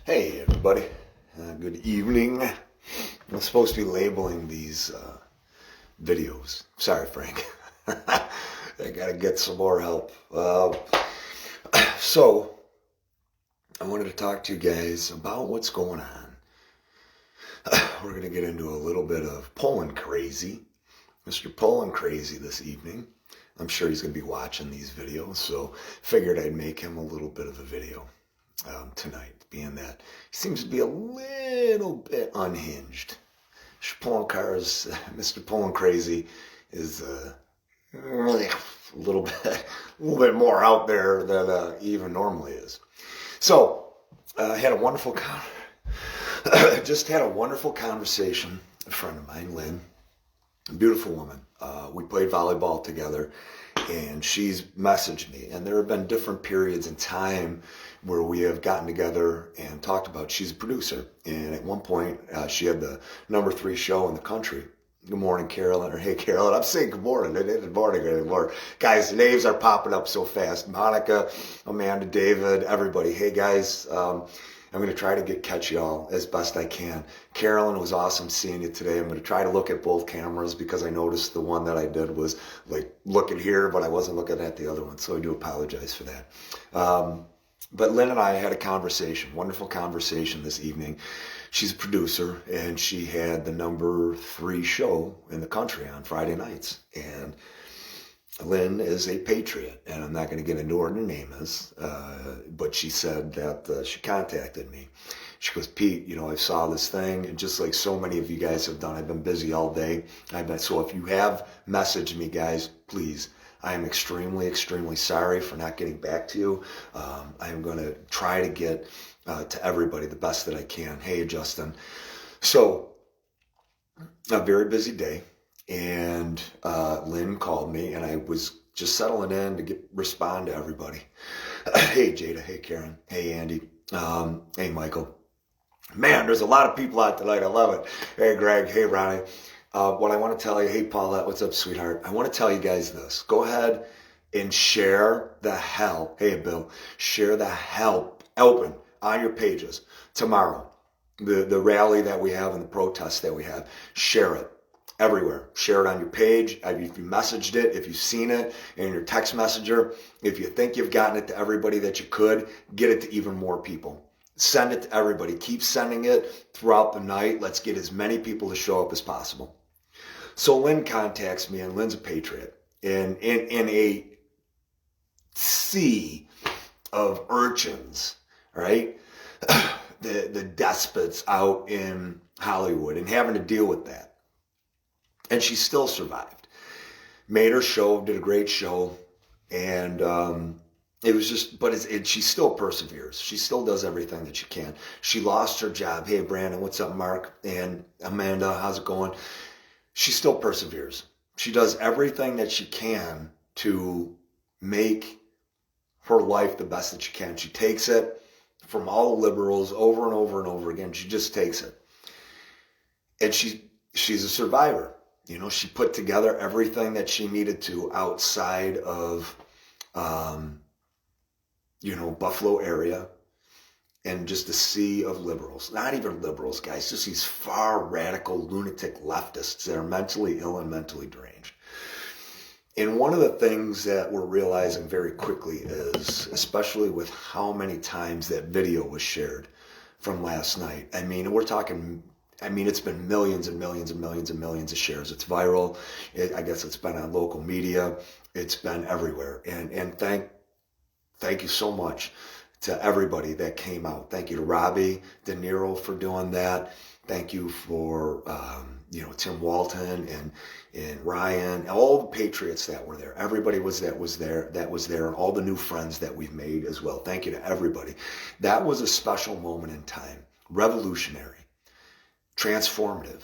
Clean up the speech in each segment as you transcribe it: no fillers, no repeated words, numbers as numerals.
Hey everybody, good evening. I'm supposed to be labeling these videos. Sorry, Frank. I gotta get some more help. So, I wanted to talk to you guys about what's going on. We're gonna get into a little bit of Poland crazy. Mr. Poland crazy this evening. I'm sure he's gonna be watching these videos, so figured I'd make him a little bit of a video tonight, being that he seems to be a little bit unhinged. Mr. Poland Crazy is really a little bit more out there than he even normally is. So I had a wonderful just had a wonderful conversation. A friend of mine, Lynn, a beautiful woman. We played volleyball together, and she's messaged me. And there have been different periods in time where we have gotten together and talked about. She's a producer, and at one point she had the number 3 show in the country. Good morning, Carolyn, or hey, Carolyn. I'm saying good morning. It isn't morning anymore. Guys, names are popping up so fast. Monica, Amanda, David, everybody. Hey, guys. I'm going to try to catch y'all as best I can. Carolyn, it was awesome seeing you today. I'm going to try to look at both cameras because I noticed the one that I did was like looking here, but I wasn't looking at the other one. So I do apologize for that. But Lynn and I had a conversation, wonderful conversation this evening. She's a producer, and she had the number 3 show in the country on Friday nights. And Lynn is a patriot, and I'm not going to get into what her name is, but she said that she contacted me. She goes, Pete, I saw this thing, and just like so many of you guys have done, I've been busy all day. So if you have messaged me, guys, please, I am extremely, extremely sorry for not getting back to you. I am going to try to get to everybody the best that I can. Hey, Justin. So, a very busy day. And Lynn called me, and I was just settling in to respond to everybody. Hey, Jada. Hey, Karen. Hey, Andy. Hey, Michael. Man, there's a lot of people out tonight. I love it. Hey, Greg. Hey, Ronnie. What I want to tell you, hey, Paulette, what's up, sweetheart? I want to tell you guys this. Go ahead and share the hell. Hey, Bill. Share the hell open on your pages tomorrow. The rally that we have and the protest that we have. Share it. Everywhere. Share it on your page. If you messaged it, if you've seen it in your text messenger, if you think you've gotten it to everybody that you could, get it to even more people. Send it to everybody. Keep sending it throughout the night. Let's get as many people to show up as possible. So Lynn contacts me, and Lynn's a patriot. And in a sea of urchins, right? The despots out in Hollywood and having to deal with that. And she still survived. Made her show, did a great show. And it was just, she still perseveres. She still does everything that she can. She lost her job. Hey, Brandon, what's up, Mark? And Amanda, how's it going? She still perseveres. She does everything that she can to make her life the best that she can. She takes it from all the liberals over and over and over again. She just takes it. And she's a survivor. She put together everything that she needed to outside of, Buffalo area, and just a sea of liberals. Not even liberals, guys, just these far radical lunatic leftists that are mentally ill and mentally deranged. And one of the things that we're realizing very quickly is, especially with how many times that video was shared from last night. It's been millions and millions and millions and millions of shares. It's viral. I guess it's been on local media. It's been everywhere. And thank you so much to everybody that came out. Thank you to Robbie De Niro for doing that. Thank you for, Tim Walton and Ryan, all the patriots that were there. Everybody that was there, and all the new friends that we've made as well. Thank you to everybody. That was a special moment in time. Revolutionary. Transformative.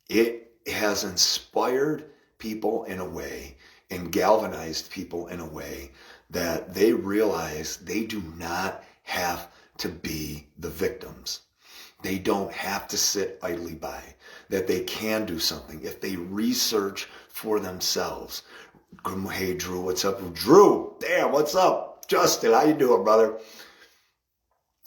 It has inspired people in a way and galvanized people in a way that they realize they do not have to be the victims. They don't have to sit idly by, that they can do something if they research for themselves. Hey, Drew, what's up? Drew, damn, what's up? Justin, how you doing, brother?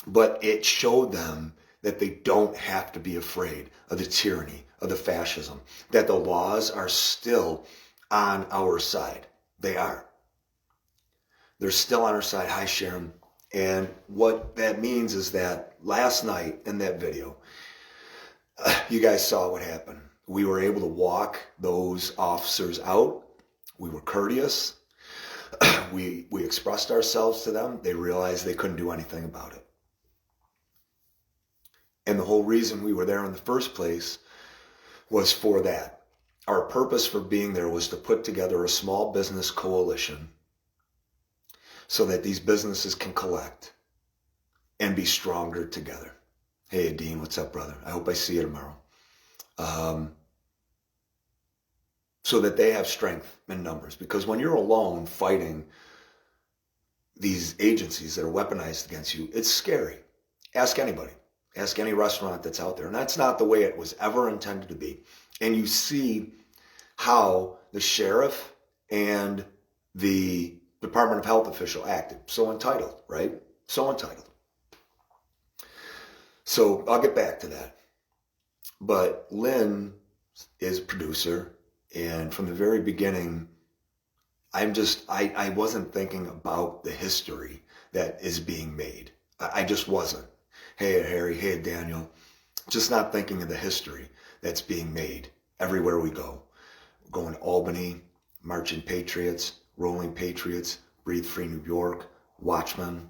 But it showed them that they don't have to be afraid of the tyranny, of the fascism, that the laws are still on our side. They are. They're still on our side. Hi, Sharon. And what that means is that last night in that video, you guys saw what happened. We were able to walk those officers out. We were courteous. We expressed ourselves to them. They realized they couldn't do anything about it. And the whole reason we were there in the first place was for that. Our purpose for being there was to put together a small business coalition so that these businesses can collect and be stronger together. Hey, Dean, what's up, brother? I hope I see you tomorrow. So that they have strength in numbers. Because when you're alone fighting these agencies that are weaponized against you, it's scary. Ask anybody. Ask any restaurant that's out there. And that's not the way it was ever intended to be. And you see how the sheriff and the Department of Health official acted. So entitled, right? So entitled. So I'll get back to that. But Lynn is a producer. And from the very beginning, I wasn't thinking about the history that is being made. I just wasn't. Hey, Harry. Hey, Daniel. Just not thinking of the history that's being made everywhere we go. We're going to Albany, Marching Patriots, Rolling Patriots, Breathe Free New York, Watchmen,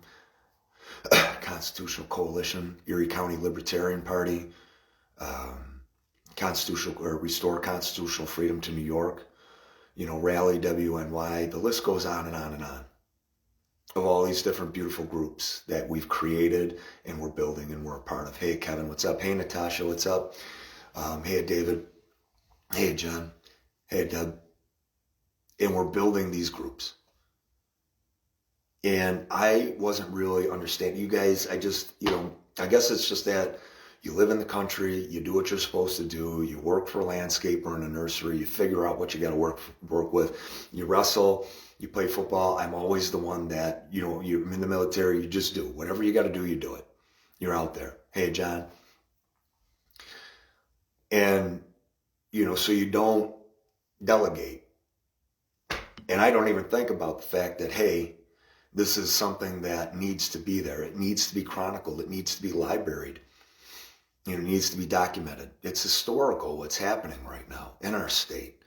Constitutional Coalition, Erie County Libertarian Party, Restore Constitutional Freedom to New York, Rally WNY. The list goes on and on and on. Of all these different beautiful groups that we've created and we're building and we're a part of. Hey, Kevin, what's up? Hey, Natasha, what's up? Hey, David. Hey, John. Hey, Deb. And we're building these groups. And I wasn't really understanding. You guys, I guess it's just that you live in the country, you do what you're supposed to do, you work for a landscaper in a nursery, you figure out what you got to work with, you wrestle, you play football. I'm always the one that, you're in the military, you just do. Whatever you got to do, you do it. You're out there. Hey, John. And, so you don't delegate. And I don't even think about the fact that, hey, this is something that needs to be there. It needs to be chronicled. It needs to be libraried. It needs to be documented. It's historical what's happening right now in our state.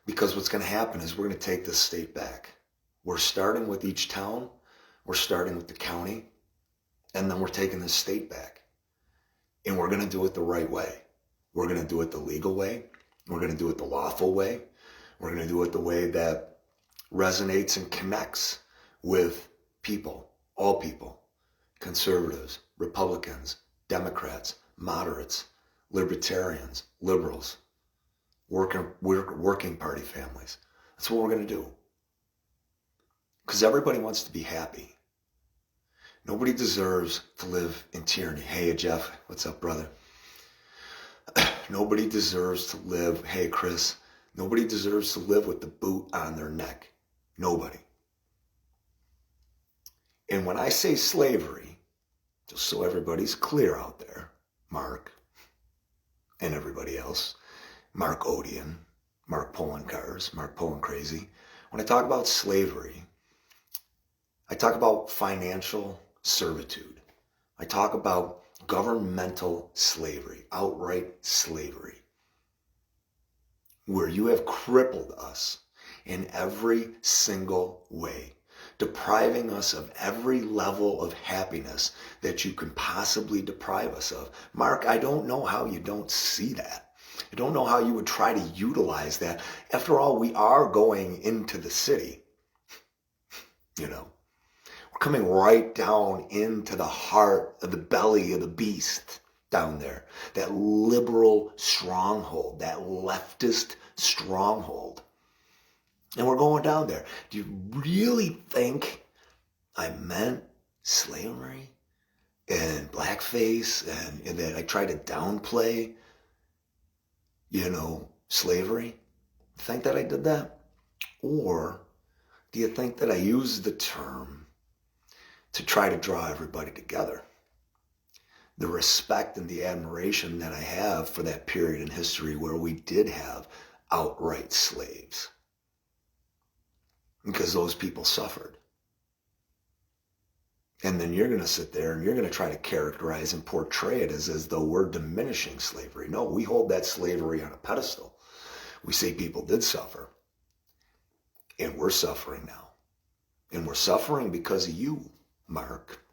Because what's going to happen is we're going to take this state back. We're starting with each town. We're starting with the county. And then we're taking this state back. And we're going to do it the right way. We're going to do it the legal way. We're going to do it the lawful way. We're going to do it the way that resonates and connects with people, all people, conservatives, Republicans, Democrats, moderates, libertarians, liberals, working party families. That's what we're going to do. Because everybody wants to be happy. Nobody deserves to live in tyranny. Hey, Jeff, what's up, brother? Nobody deserves to live, hey, Chris, nobody deserves to live with the boot on their neck. Nobody. And when I say slavery, just so everybody's clear out there, Mark and everybody else, Mark Odian, Mark Pulling Cars, Mark Pulling Crazy. When I talk about slavery, I talk about financial servitude. I talk about governmental slavery, outright slavery, where you have crippled us in every single way, depriving us of every level of happiness that you can possibly deprive us of. Mark, I don't know how you don't see that. I don't know how you would try to utilize that. After all, we are going into the city. We're coming right down into the heart of the belly of the beast down there. That liberal stronghold, that leftist stronghold. And we're going down there. Do you really think I meant slavery and blackface and that I tried to downplay, slavery? Think that I did that? Or do you think that I used the term to try to draw everybody together? the respect and the admiration that I have for that period in history where we did have outright slaves. Because those people suffered. And then you're going to sit there and you're going to try to characterize and portray it as though we're diminishing slavery. No, we hold that slavery on a pedestal. We say people did suffer. And we're suffering now. And we're suffering because of you, Mark.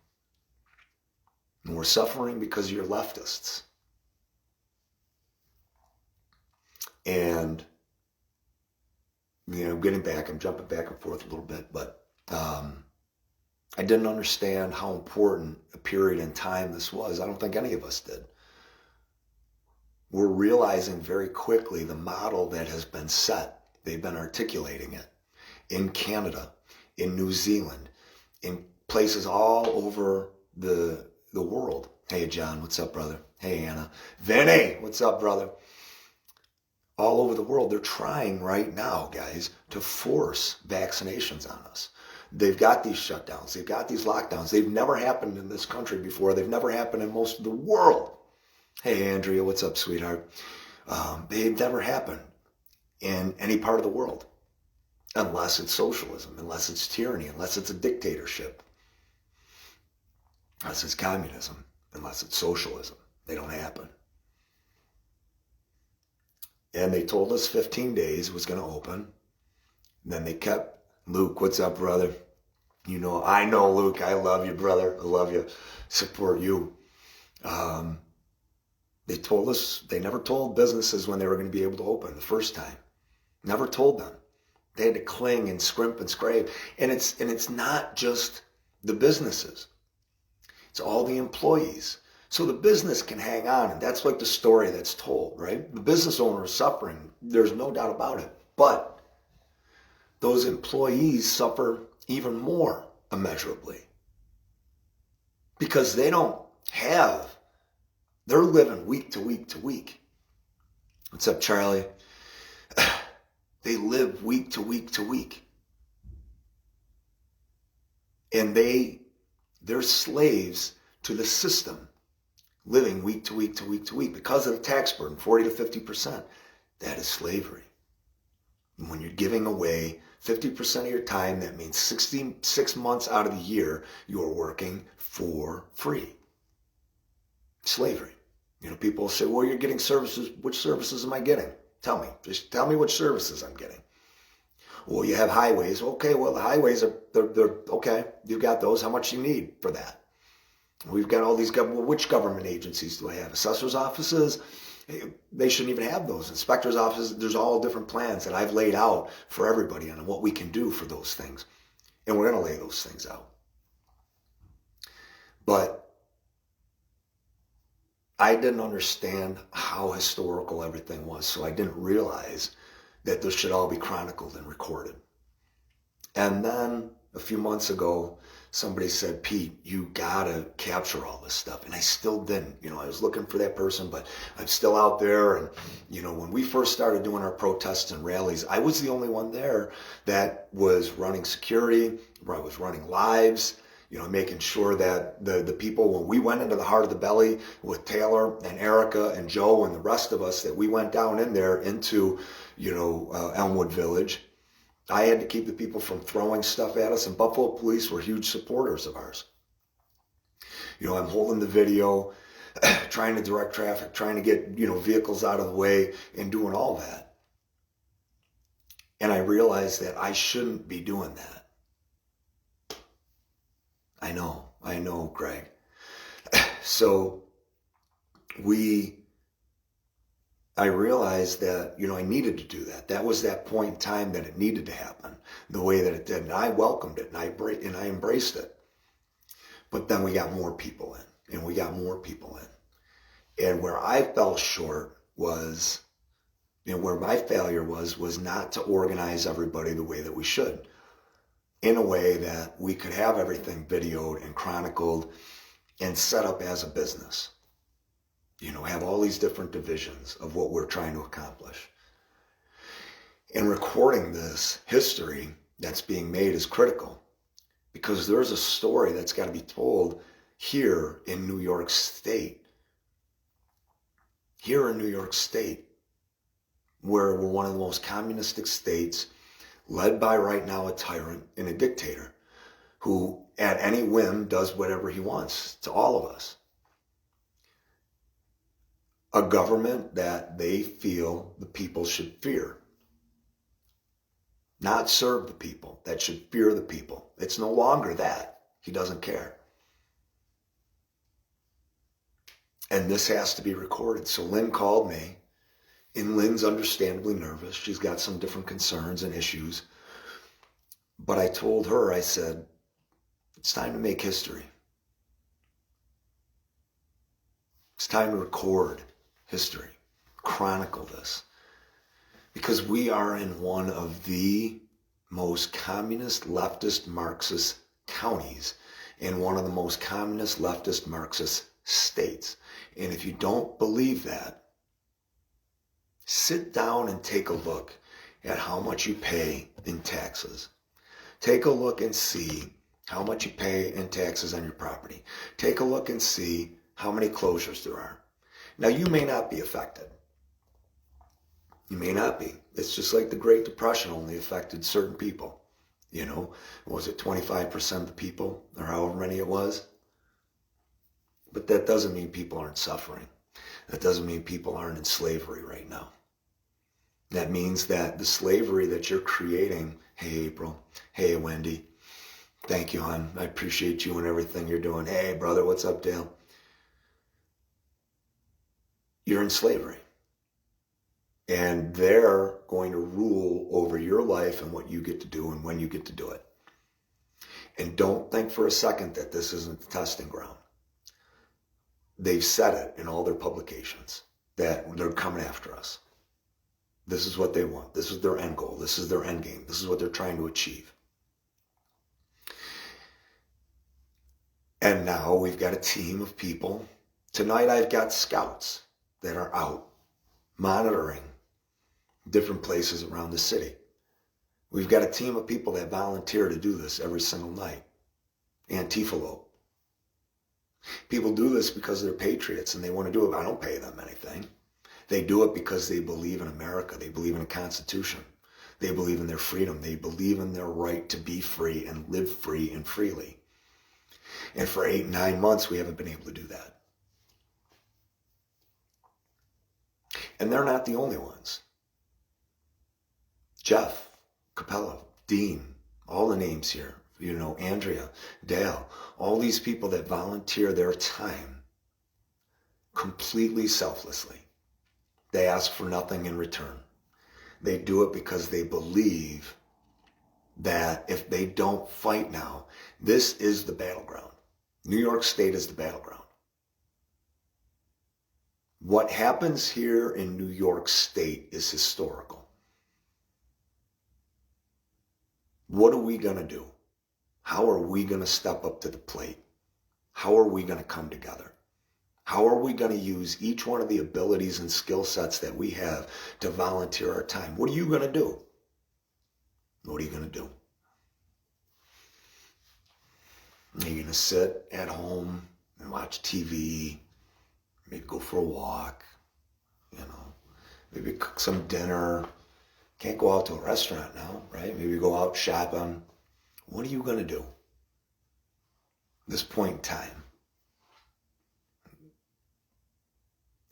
And we're suffering because you're leftists. And, I'm jumping back and forth a little bit, but I didn't understand how important a period in time this was. I don't think any of us did. We're realizing very quickly the model that has been set. They've been articulating it in Canada, in New Zealand, in places all over the world. Hey, John, what's up, brother? Hey, Anna. Vinny, what's up, brother? All over the world, they're trying right now, guys, to force vaccinations on us. They've got these shutdowns. They've got these lockdowns. They've never happened in this country before. They've never happened in most of the world. Hey, Andrea, what's up, sweetheart? They've never happened in any part of the world unless it's socialism, unless it's tyranny, unless it's a dictatorship, unless it's communism, unless it's socialism. They don't happen. And they told us 15 days was going to open. Then they kept, Luke, what's up, brother? I know, Luke, I love you, brother. I love you. Support you. They told us, they never told businesses when they were going to be able to open the first time. Never told them. They had to cling and scrimp and scrape. And it's not just the businesses. It's all the employees. So the business can hang on, and that's like the story that's told, right? The business owner is suffering. There's no doubt about it. But those employees suffer even more immeasurably because they're living week to week to week. What's up, Charlie? They live week to week to week. And they're slaves to the system, living week to week to week to week because of the tax burden, 40 to 50%. That is slavery. And when you're giving away 50% of your time, that means 66 months out of the year, you're working for free. Slavery. People say, well, you're getting services. Which services am I getting? Tell me. Just tell me which services I'm getting. Well, you have highways. Okay, well, the highways they're okay. You've got those. How much do you need for that? We've got all these which government agencies do I have? Assessor's offices? They shouldn't even have those. Inspector's offices, there's all different plans that I've laid out for everybody on what we can do for those things. And we're going to lay those things out. But I didn't understand how historical everything was, so I didn't realize that this should all be chronicled and recorded. And then a few months ago, somebody said, Pete, you gotta capture all this stuff. And I still didn't. I was looking for that person, but I'm still out there. And, when we first started doing our protests and rallies, I was the only one there that was running security, where I was running lives, making sure that the people, when we went into the heart of the belly with Taylor and Erica and Joe and the rest of us, that we went down in there into, Elmwood Village, I had to keep the people from throwing stuff at us, and Buffalo Police were huge supporters of ours. I'm holding the video, trying to direct traffic, trying to get, vehicles out of the way and doing all that. And I realized that I shouldn't be doing that. I know, Greg. So I realized that, I needed to do that. That was that point in time that it needed to happen the way that it did. And I welcomed it and I embraced it. But then we got more people in, and we got more people in. And where I fell short was, where my failure was not to organize everybody the way that we should, in a way that we could have everything videoed and chronicled and set up as a business. Have all these different divisions of what we're trying to accomplish. And recording this history that's being made is critical because there's a story that's got to be told here in New York State, where we're one of the most communistic states, led by right now a tyrant and a dictator who at any whim does whatever he wants to all of us. A government that they feel the people should fear. Not serve the people, that should fear the people. It's no longer that. He doesn't care. And this has to be recorded. So Lynn called me, and Lynn's understandably nervous. She's got some different concerns and issues. But I told her, I said, it's time to make history. It's time to record history, chronicle this. Because we are in one of the most communist, leftist, Marxist counties in one of the most communist, leftist, Marxist states. And if you don't believe that, sit down and take a look at how much you pay in taxes. Take a look and see how much you pay in taxes on your property. Take a look and see how many closures there are. Now, you may not be affected. You may not be. It's just like the Great Depression only affected certain people. You know, was it 25% of the people, or however many it was? But that doesn't mean people aren't suffering. That doesn't mean people aren't in slavery right now. That means that the slavery that you're creating, hey April, hey Wendy, thank you, hon, I appreciate you and everything you're doing. Hey brother, what's up, Dale? You're in slavery. And they're going to rule over your life and what you get to do and when you get to do it. And don't think for a second that this isn't the testing ground. They've said it in all their publications that they're coming after us. This is what they want. This is their end goal. This is their end game. This is what they're trying to achieve. And now we've got a team of people. Tonight I've got scouts that are out monitoring different places around the city. We've got a team of people that volunteer to do this every single night. Antifa. People do this because they're patriots and they want to do it. I don't pay them anything. They do it because they believe in America. They believe in the Constitution. They believe in their freedom. They believe in their right to be free and live free and freely. And for 8-9 months, we haven't been able to do that. And they're not the only ones. Jeff, Capella, Dean, all the names here, you know, Andrea, Dale, all these people that volunteer their time completely selflessly. They ask for nothing in return. They do it because they believe that if they don't fight now, this is the battleground. New York State is the battleground. What happens here in New York State is historical. What are we going to do? How are we going to step up to the plate? How are we going to come together? How are we going to use each one of the abilities and skill sets that we have to volunteer our time? What are you going to do? What are you going to do? Are you going to sit at home and watch TV? Maybe go for a walk, you know, maybe cook some dinner. Can't go out to a restaurant now, right? Maybe go out shopping. What are you going to do? This point in time.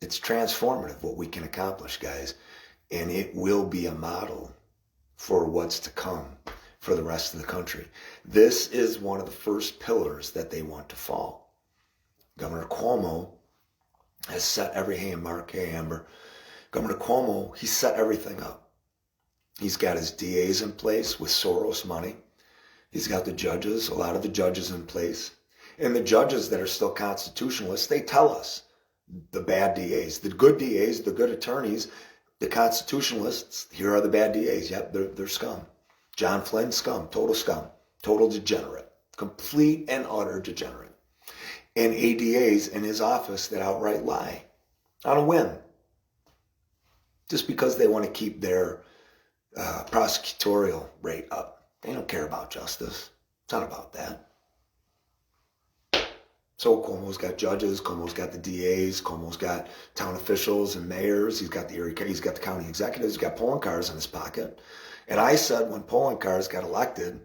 It's transformative what we can accomplish, guys. And it will be a model for what's to come for the rest of the country. This is one of the first pillars that they want to fall. Governor Cuomo has set Amber. Governor Cuomo, he set everything up. He's got his DAs in place with Soros money. He's got the judges, a lot of the judges in place. And the judges that are still constitutionalists, they tell us the bad DAs, the good DAs, the good attorneys, the constitutionalists, here are the bad DAs. Yep, they're scum. John Flynn, scum, total degenerate, complete and utter degenerate. And ADAs in his office that outright lie on a whim, just because they want to keep their prosecutorial rate up. They don't care about justice. It's not about that. So Cuomo's got judges, Cuomo's got the DAs, Cuomo's got town officials and mayors. He's got the county executives. He's got polling cars in his pocket. And I said when polling cars got elected,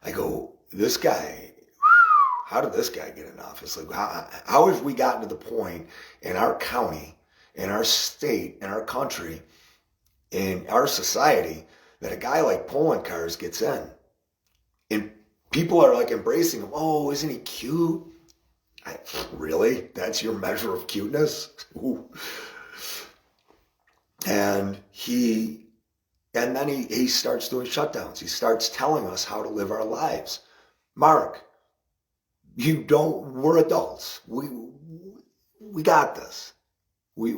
I go, this guy, how did this guy get in office? Like, how have we gotten to the point in our county, in our state, in our country, in our society that a guy like polling cars gets in? And people are like embracing him. Oh, isn't he cute? Really? That's your measure of cuteness? Ooh. And then he starts doing shutdowns. He starts telling us how to live our lives. Mark, we're adults. We got this. We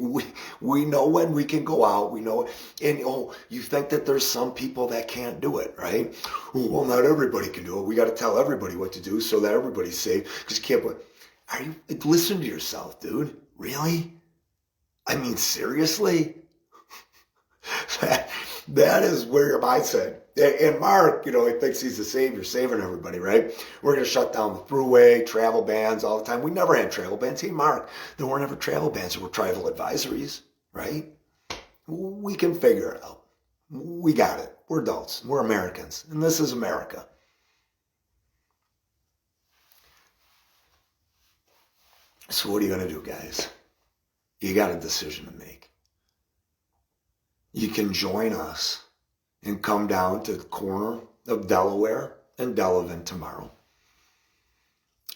know when we can go out. We know, and you think that there's some people that can't do it, right? Well, not everybody can do it. We got to tell everybody what to do so that everybody's safe. Because you can't. Listen to yourself, dude. Really? I mean, seriously? That is where your mindset. And Mark, he thinks he's the savior, saving everybody, right? We're going to shut down the thruway, travel bans all the time. We never had travel bans. Hey, Mark, there weren't ever travel bans. There were travel advisories, right? We can figure it out. We got it. We're adults. We're Americans. And this is America. So what are you going to do, guys? You got a decision to make. You can join us and come down to the corner of Delaware and Delavan tomorrow.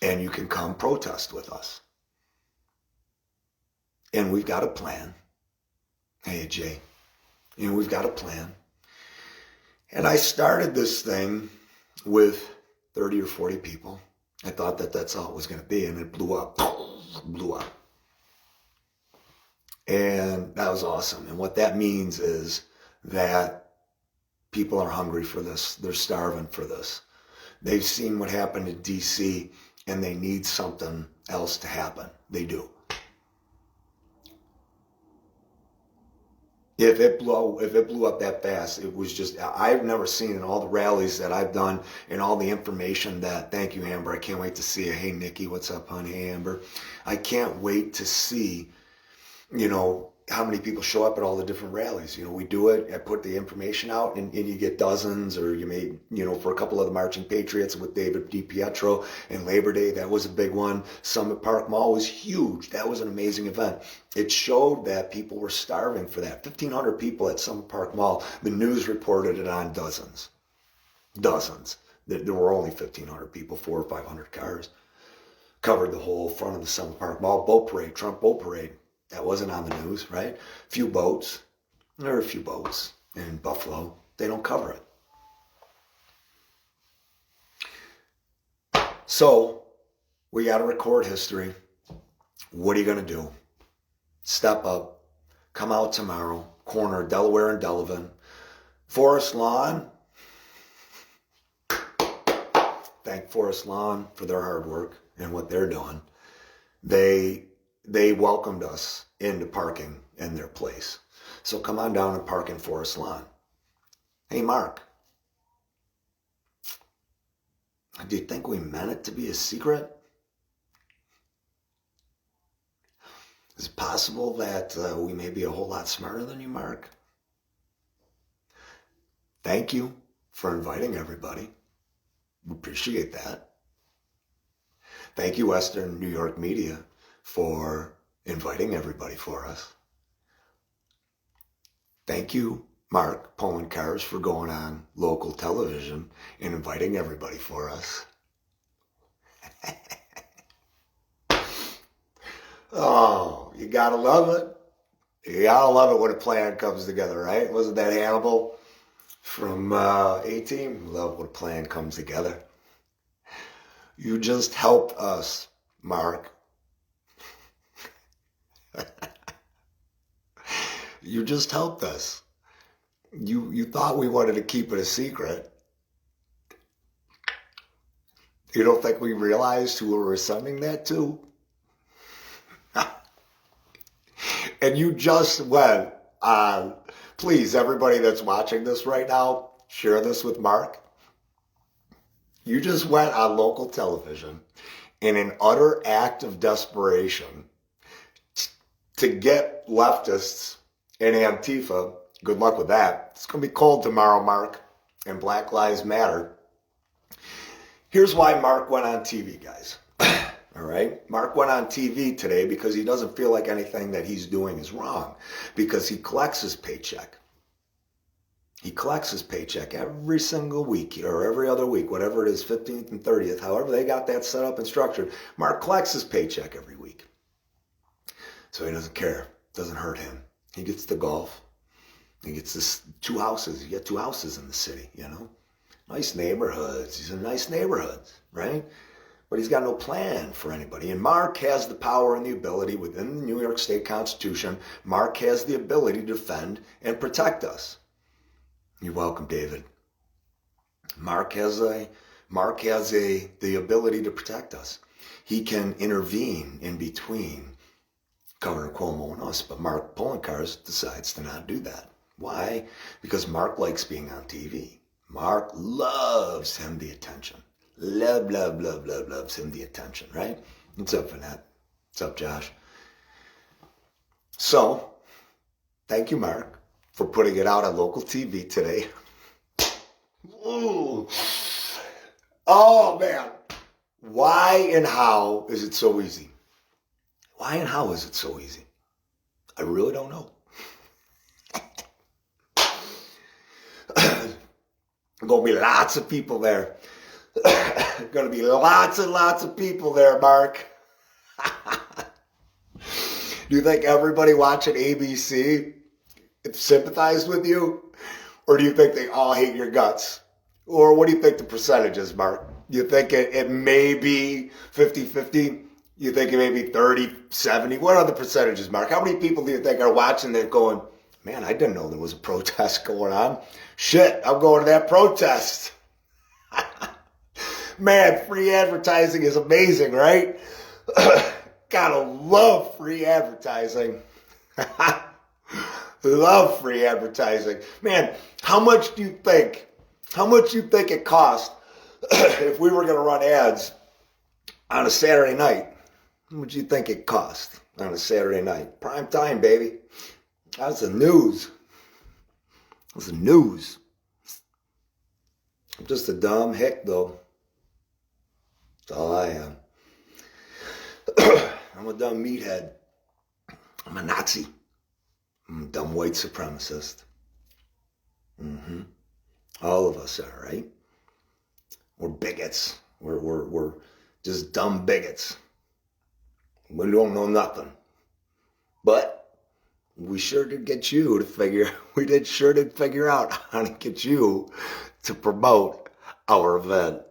And you can come protest with us. And we've got a plan. Hey, Jay, we've got a plan. And I started this thing with 30 or 40 people. I thought that that's all it was going to be, and it blew up. Blew up. And that was awesome. And what that means is that people are hungry for this. They're starving for this. They've seen what happened in D.C., and they need something else to happen. They do. If it blew up that fast, it was just, I've never seen in all the rallies that I've done and all the information that, thank you, Amber. I can't wait to see you. Hey, Nikki, what's up, honey? Hey, Amber. I can't wait to see, how many people show up at all the different rallies. We do it. I put the information out and you get dozens, or you may, for a couple of the Marching Patriots with David DiPietro and Labor Day, that was a big one. Summit Park Mall was huge. That was an amazing event. It showed that people were starving for that. 1,500 people at Summit Park Mall. The news reported it on dozens. There were only 1,500 people, 400 or 500 cars. Covered the whole front of the Summit Park Mall. Boat parade, Trump boat parade. That wasn't on the news, right? Few boats. There are a few boats in Buffalo. They don't cover it. So we got to record history. What are you going to do? Step up. Come out tomorrow. Corner Delaware and Delavan. Forest Lawn. Thank Forest Lawn for their hard work and what they're doing. They welcomed us into parking in their place. So come on down and park in Forest Lawn. Hey, Mark, do you think we meant it to be a secret? Is it possible that we may be a whole lot smarter than you, Mark? Thank you for inviting everybody. We appreciate that. Thank you, Western New York Media, for inviting everybody for us. Thank you, Mark Polling Cars, for going on local television and inviting everybody for us. Oh, you gotta love it. You gotta love it when a plan comes together, right? Wasn't that Hannibal from A-Team? Love when a plan comes together. You just helped us, Mark. You just helped us. You thought we wanted to keep it a secret. You don't think we realized who we were sending that to? And you just went on, please, everybody that's watching this right now, share this with Mark. You just went on local television in an utter act of desperation to get leftists and Antifa, good luck with that. It's going to be cold tomorrow, Mark, and Black Lives Matter. Here's why Mark went on TV, guys. All right? Mark went on TV today because he doesn't feel like anything that he's doing is wrong, because he collects his paycheck. He collects his paycheck every single week or every other week, whatever it is, 15th and 30th, however they got that set up and structured. Mark collects his paycheck every week. So he doesn't care. It doesn't hurt him. He gets to golf. He gets this 2 houses. You get 2 houses in the city, you know. Nice neighborhoods. He's in nice neighborhoods, right? But he's got no plan for anybody. And Mark has the power and the ability within the New York State Constitution. Mark has the ability to defend and protect us. You're welcome, David. Mark has the ability to protect us. He can intervene in between Governor Cuomo and us, but Mark Poloncarz decides to not do that. Why? Because Mark likes being on TV. Mark loves him the attention. Loves him the attention, right? What's up, Vanette? What's up, Josh? So, thank you, Mark, for putting it out on local TV today. Ooh. Oh, man. Why and how is it so easy? Why and how is it so easy? I really don't know. Going to be lots of people there. Going to be lots and lots of people there, Mark. Do you think everybody watching ABC sympathized with you? Or do you think they all hate your guts? Or what do you think the percentage is, Mark? You think it may be 50-50? You think it may be 30-70? What are the percentages, Mark? How many people do you think are watching that going, man, I didn't know there was a protest going on. Shit, I'm going to that protest. Man, free advertising is amazing, right? Gotta love free advertising. Love free advertising. Man, how much do you think it cost if we were going to run ads on a Saturday night? What would you think it cost on a Saturday night? Prime time, baby. That's the news. That's the news. I'm just a dumb hick, though. That's all I am. I'm a dumb meathead. I'm a Nazi. I'm a dumb white supremacist. All of us are, right? We're bigots. We're just dumb bigots. We don't know nothing. But we sure did get you to figure out how to get you to promote our event.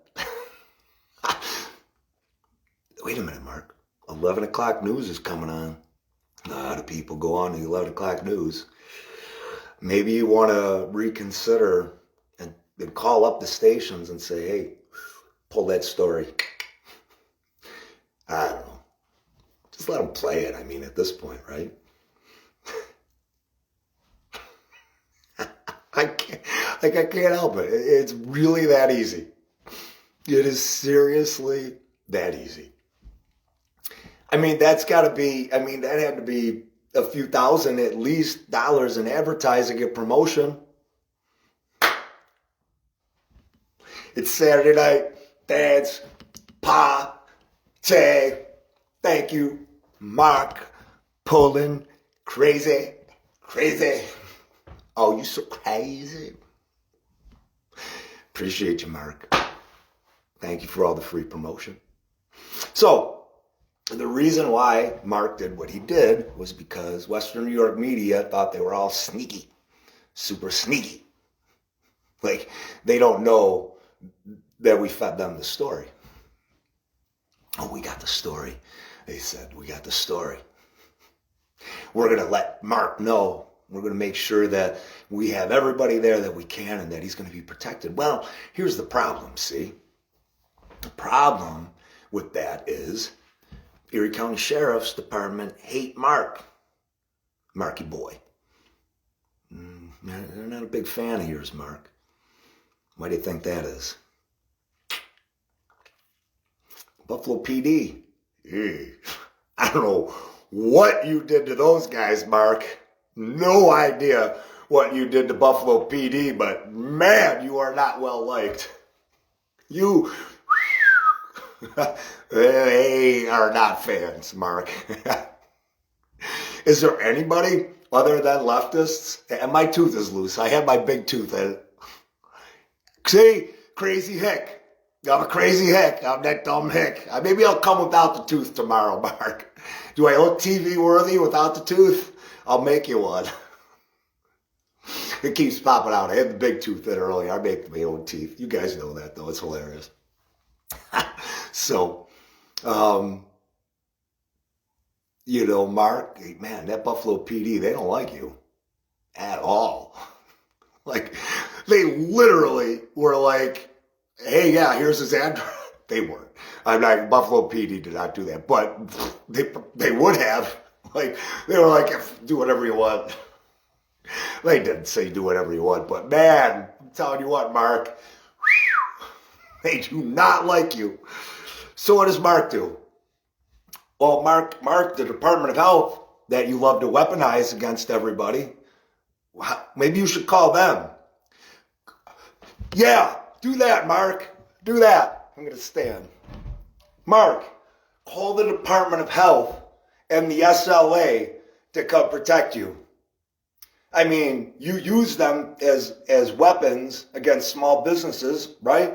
Wait a minute, Mark. 11 o'clock news is coming on. A lot of people go on the 11 o'clock news. Maybe you want to reconsider and call up the stations and say, hey, pull that story. I don't know. Just let them play it, I mean, at this point, right? I can't help it. It's really that easy. It is seriously that easy. I mean, that had to be a few thousand at least dollars in advertising and promotion. It's Saturday night, dance, party. Thank you, Mark, pulling crazy. Oh, you so crazy. Appreciate you, Mark. Thank you for all the free promotion. So, the reason why Mark did what he did was because Western New York media thought they were all sneaky, super sneaky. Like, they don't know that we fed them the story. Oh, we got the story. They said, we got the story. We're going to let Mark know. We're going to make sure that we have everybody there that we can and that he's going to be protected. Well, here's the problem, see? The problem with that is Erie County Sheriff's Department hate Mark. Marky boy. They're not a big fan of yours, Mark. Why do you think that is? Buffalo PD. I don't know what you did to those guys, Mark. No idea what you did to Buffalo PD, but man, you are not well liked. You, they are not fans, Mark. Is there anybody other than leftists? And my tooth is loose. I have my big tooth in it. See, crazy hick. I'm a crazy hick. I'm that dumb hick. Maybe I'll come without the tooth tomorrow, Mark. Do I look TV worthy without the tooth? I'll make you one. It keeps popping out. I had the big tooth in earlier. I make my own teeth. You guys know that, though. It's hilarious. So, you know, Mark, man, that Buffalo PD, they don't like you at all. Like, they literally were like, hey, yeah, here's his address. They weren't. I'm not, Buffalo PD did not do that, but they would have. Like, they were like, do whatever you want. They didn't say do whatever you want, but man, I'm telling you what, Mark, they do not like you. So what does Mark do? Well, Mark, the Department of Health that you love to weaponize against everybody, maybe you should call them. Yeah, do that, Mark. Do that. I'm going to stand. Mark, call the Department of Health and the SLA to come protect you. I mean, you use them as weapons against small businesses, right?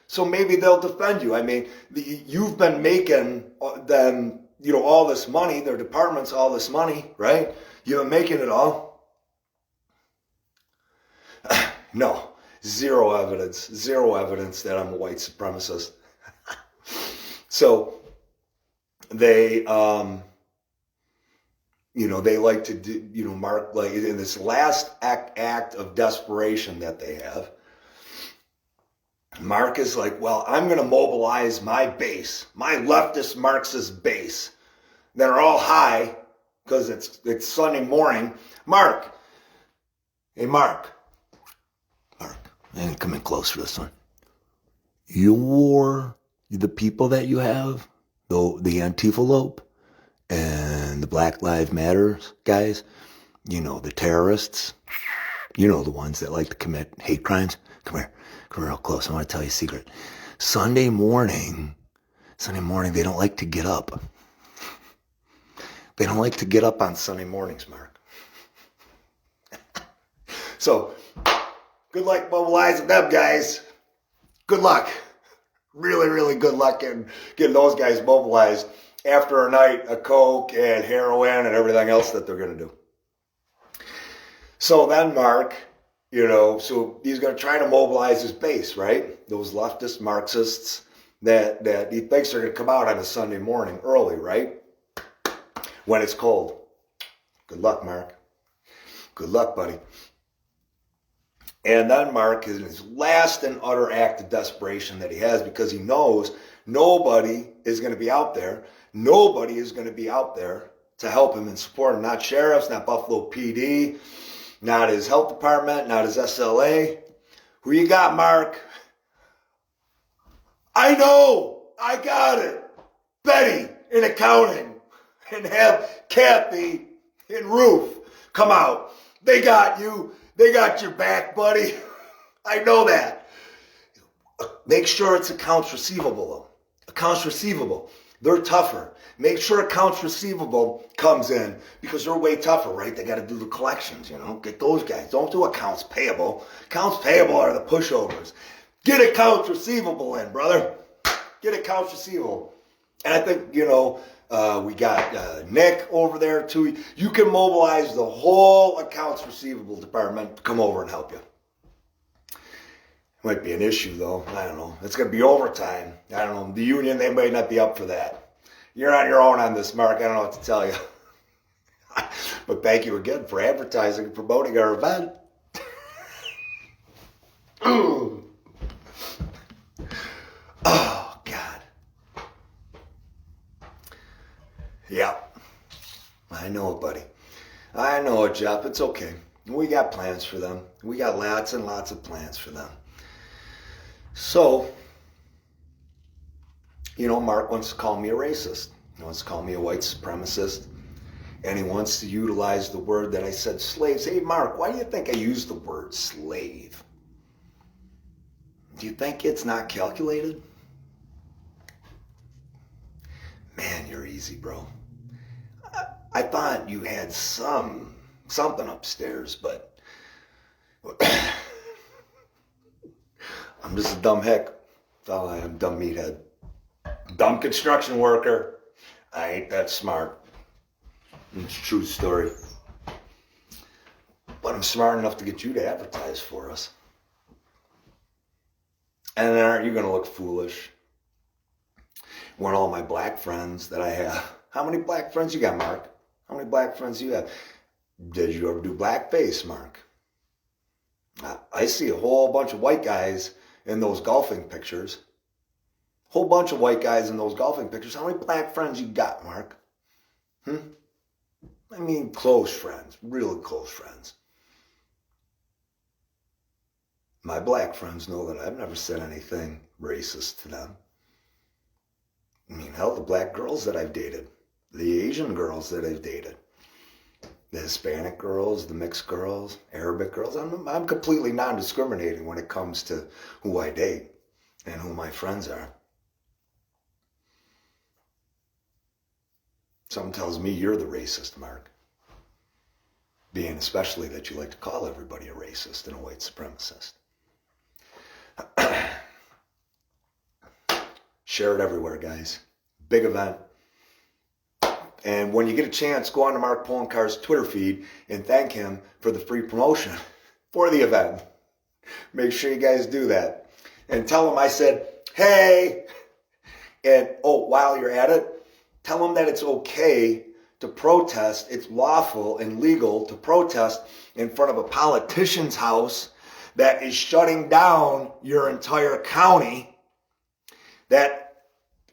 So maybe they'll defend you. I mean, you've been making them, you know, all this money, their departments, all this money, right? You've been making it all. No, zero evidence that I'm a white supremacist. So they, you know, they like to do, you know, Mark, like in this last act of desperation that they have, Mark is like, well, I'm going to mobilize my base, my leftist Marxist base that are all high because it's Sunday morning. Mark, hey, Mark, come in close for this one. The people that you have, the Antifa and the Black Lives Matter guys, you know, the terrorists, you know, the ones that like to commit hate crimes. Come here real close. I want to tell you a secret. Sunday morning, they don't like to get up. They don't like to get up on Sunday mornings, Mark. So, good luck mobilizing them guys. Good luck. Really, really good luck in getting those guys mobilized after a night of coke and heroin and everything else that they're going to do. So then Mark, you know, so he's going to try to mobilize his base, right? Those leftist Marxists that he thinks are going to come out on a Sunday morning early, right? When it's cold. Good luck, Mark. Good luck, buddy. And then Mark is in his last and utter act of desperation that he has because he knows nobody is going to be out there. Nobody is going to be out there to help him and support him. Not sheriffs, not Buffalo PD, not his health department, not his SLA. Who you got, Mark? I know. I got it. Betty in accounting. And have Kathy in Ruth come out. They got you. They got your back, buddy. I know that. Make sure it's accounts receivable, though. Accounts receivable. They're tougher. Make sure accounts receivable comes in because they're way tougher, right? They got to do the collections, you know. Get those guys. Don't do accounts payable. Accounts payable are the pushovers. Get accounts receivable in, brother. Get accounts receivable. And I think, you know, we got Nick over there too. You can mobilize the whole accounts receivable department to come over and help you. Might be an issue though. I don't know. It's going to be overtime. I don't know. The union, they might not be up for that. You're on your own on this, Mark. I don't know what to tell you. But thank you again for advertising and promoting our event. Oh, God. Yeah. I know it, buddy. I know it, Jeff. It's okay. We got plans for them. We got lots and lots of plans for them. So, Mark wants to call me a racist. He wants to call me a white supremacist. And he wants to utilize the word that I said, slaves. Hey, Mark, why do you think I used the word slave? Do you think it's not calculated? Man, you're easy, bro. I thought you had something upstairs, but I'm just a dumb heck. That's all I am, dumb meathead. Dumb construction worker. I ain't that smart. It's a true story. But I'm smart enough to get you to advertise for us. And then aren't you going to look foolish when all my black friends that I have, how many black friends you got, Mark? How many black friends you have? Did you ever do blackface, Mark? I see a whole bunch of white guys in those golfing pictures. Whole bunch of white guys in those golfing pictures. How many black friends you got, Mark? I mean, close friends, really close friends. My black friends know that I've never said anything racist to them. I mean, hell, the black girls that I've dated, the Asian girls that I've dated, the Hispanic girls, the mixed girls, Arabic girls, I'm completely non-discriminating when it comes to who I date and who my friends are. Something tells me you're the racist, Mark. Being especially that you like to call everybody a racist and a white supremacist. Share it everywhere, guys. Big event. And when you get a chance, go on to Mark Poloncar's Twitter feed and thank him for the free promotion for the event. Make sure you guys do that. And tell him I said, hey. And, while you're at it, tell him that it's okay to protest. It's lawful and legal to protest in front of a politician's house that is shutting down your entire county.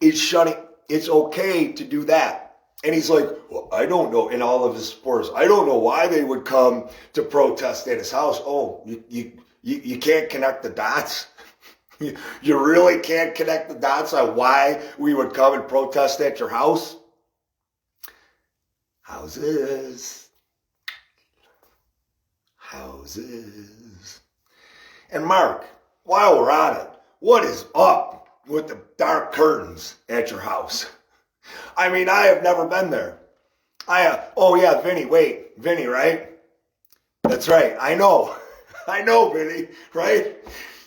It's okay to do that. And he's like, well, I don't know, in all of his supporters, I don't know why they would come to protest at his house. Oh, you can't connect the dots? You really can't connect the dots on why we would come and protest at your house? Houses. And Mark, while we're on it, what is up with the dark curtains at your house? I mean, I have never been there. Vinny, right? That's right, I know, Vinny, right?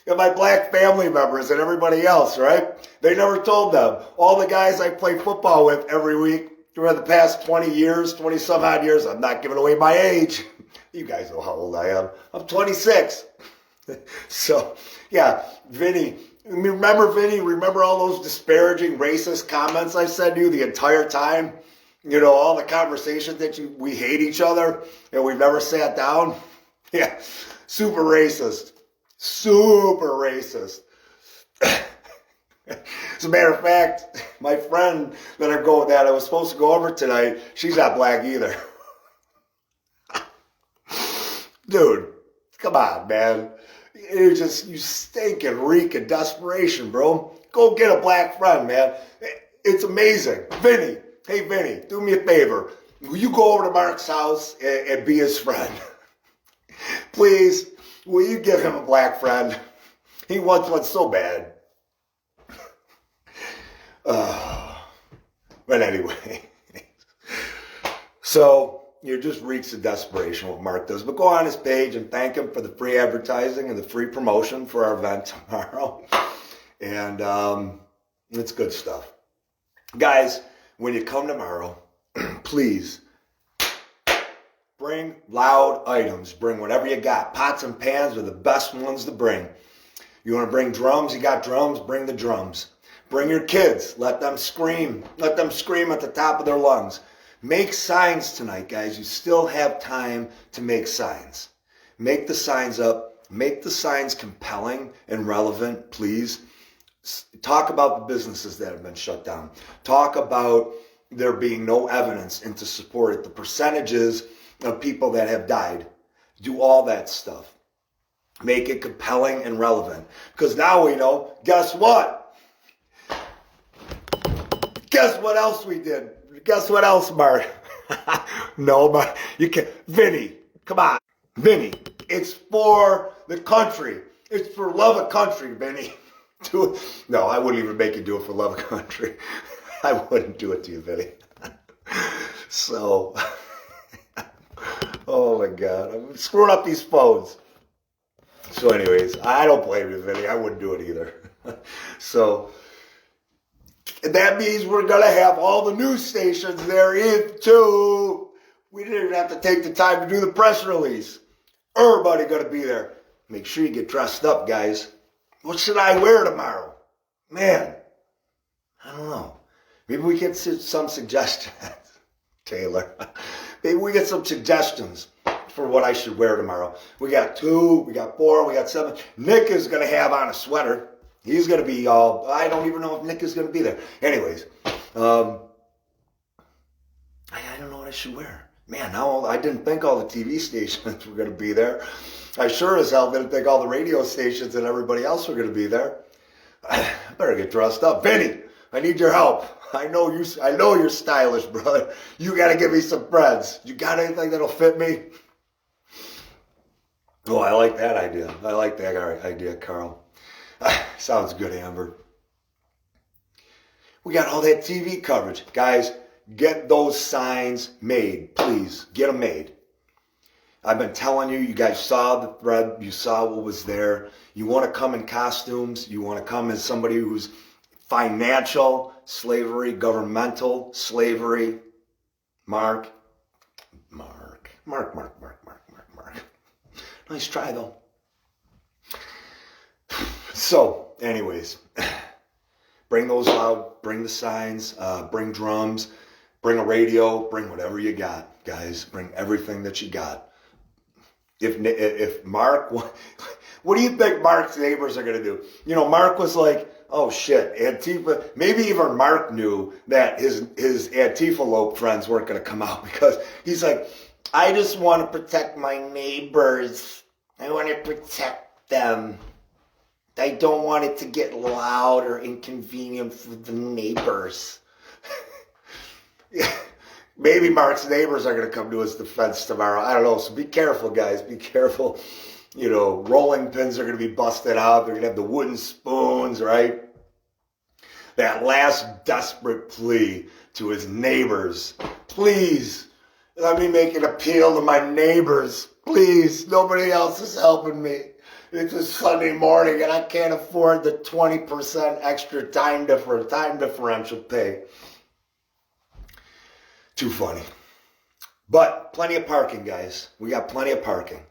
And my black family members and everybody else, right? They never told them. All the guys I play football with every week for the past 20 some odd years, I'm not giving away my age. You guys know how old I am. I'm 26. So, yeah, Vinny. Remember all those disparaging racist comments I said to you the entire time? All the conversations that we hate each other and we've never sat down? Yeah, super racist. As a matter of fact, my friend that I was supposed to go over tonight, she's not black either. Dude, come on, man. You stink and reek of desperation, bro. Go get a black friend, man. It's amazing. Vinny, hey, Vinny, do me a favor. Will you go over to Mark's house and be his friend? Please, will you give him a black friend? He wants one so bad. But anyway. So, it just reeks of desperation what Mark does. But go on his page and thank him for the free advertising and the free promotion for our event tomorrow. And it's good stuff. Guys, when you come tomorrow, please bring loud items. Bring whatever you got. Pots and pans are the best ones to bring. You want to bring drums? You got drums? Bring the drums. Bring your kids. Let them scream. Let them scream at the top of their lungs. Make signs tonight, guys. You still have time to make signs. Make the signs up. Make the signs compelling and relevant, please. Talk about the businesses that have been shut down. Talk about there being no evidence and to support it. The percentages of people that have died. Do all that stuff. Make it compelling and relevant. Because now we know, guess what? guess what else we did? Guess what else, Mark? No, but you can't. Vinny, come on. Vinny, it's for the country. It's for love of country, Vinny. Do it. No, I wouldn't even make you do it for love of country. I wouldn't do it to you, Vinny. So, oh my God, I'm screwing up these phones. So anyways, I don't blame you, Vinny. I wouldn't do it either. So, that means we're going to have all the news stations there in too. We didn't even have to take the time to do the press release. Everybody going to be there. Make sure you get dressed up, guys. What should I wear tomorrow? Man, I don't know. Maybe we get some suggestions, Taylor. Maybe we get some suggestions for what I should wear tomorrow. We got 2, we got 4, we got 7. Nick is going to have on a sweater. He's going to be all, I don't even know if Nick is going to be there. Anyways, I don't know what I should wear. Man, now I didn't think all the TV stations were going to be there. I sure as hell didn't think all the radio stations and everybody else were going to be there. I better get dressed up. Vinny, I need your help. I know you're stylish, brother. You got to give me some friends. You got anything that'll fit me? Oh, I like that idea. I like that idea, Carl. Sounds good, Amber. We got all that TV coverage. Guys, get those signs made, please. Get them made. I've been telling you, you guys saw the thread. You saw what was there. You want to come in costumes. You want to come as somebody who's financial slavery, governmental slavery. Mark. Nice try, though. So, anyways, bring those out, bring the signs, bring drums, bring a radio, bring whatever you got, guys. Bring everything that you got. If Mark, what do you think Mark's neighbors are going to do? You know, Mark was like, oh shit, Antifa, maybe even Mark knew that his Antifa-lope friends weren't going to come out because he's like, I just want to protect my neighbors. I want to protect them. I don't want it to get loud or inconvenient for the neighbors. Maybe Mark's neighbors are going to come to his defense tomorrow. I don't know. So be careful, guys. Be careful. You know, rolling pins are going to be busted out. They're going to have the wooden spoons, right? That last desperate plea to his neighbors. Please, let me make an appeal to my neighbors. Please, nobody else is helping me. It's a Sunday morning and I can't afford the 20% extra time differential pay. Too funny. But plenty of parking, guys. We got plenty of parking.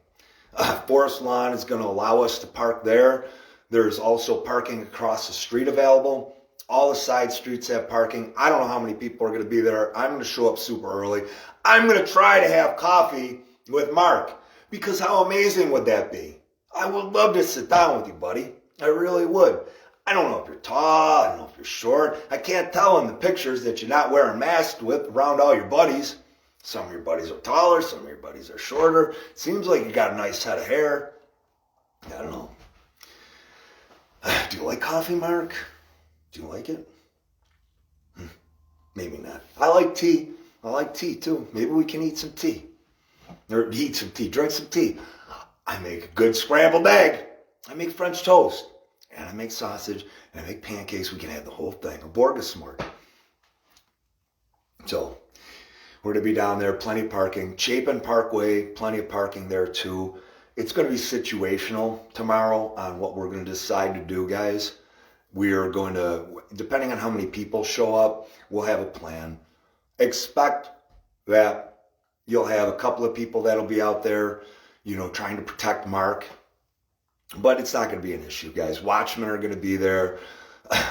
Forest Lawn is going to allow us to park there. There's also parking across the street available. All the side streets have parking. I don't know how many people are going to be there. I'm going to show up super early. I'm going to try to have coffee with Mark because how amazing would that be? I would love to sit down with you, buddy. I really would. I don't know if you're tall. I don't know if you're short. I can't tell in the pictures that you're not wearing masks with around all your buddies. Some of your buddies are taller. Some of your buddies are shorter. Seems like you got a nice head of hair. I don't know. Do you like coffee, Mark? Do you like it? Maybe not. I like tea. I like tea too. Maybe we can eat some tea. Or eat some tea. Drink some tea. I make a good scrambled egg. I make French toast. And I make sausage. And I make pancakes. We can have the whole thing. A Borgesmort. So, we're going to be down there. Plenty of parking. Chapin Parkway. Plenty of parking there too. It's going to be situational tomorrow on what we're going to decide to do, guys. We are going to, depending on how many people show up, we'll have a plan. Expect that you'll have a couple of people that'll be out there, you know, trying to protect Mark. But it's not going to be an issue, guys. Watchmen are going to be there.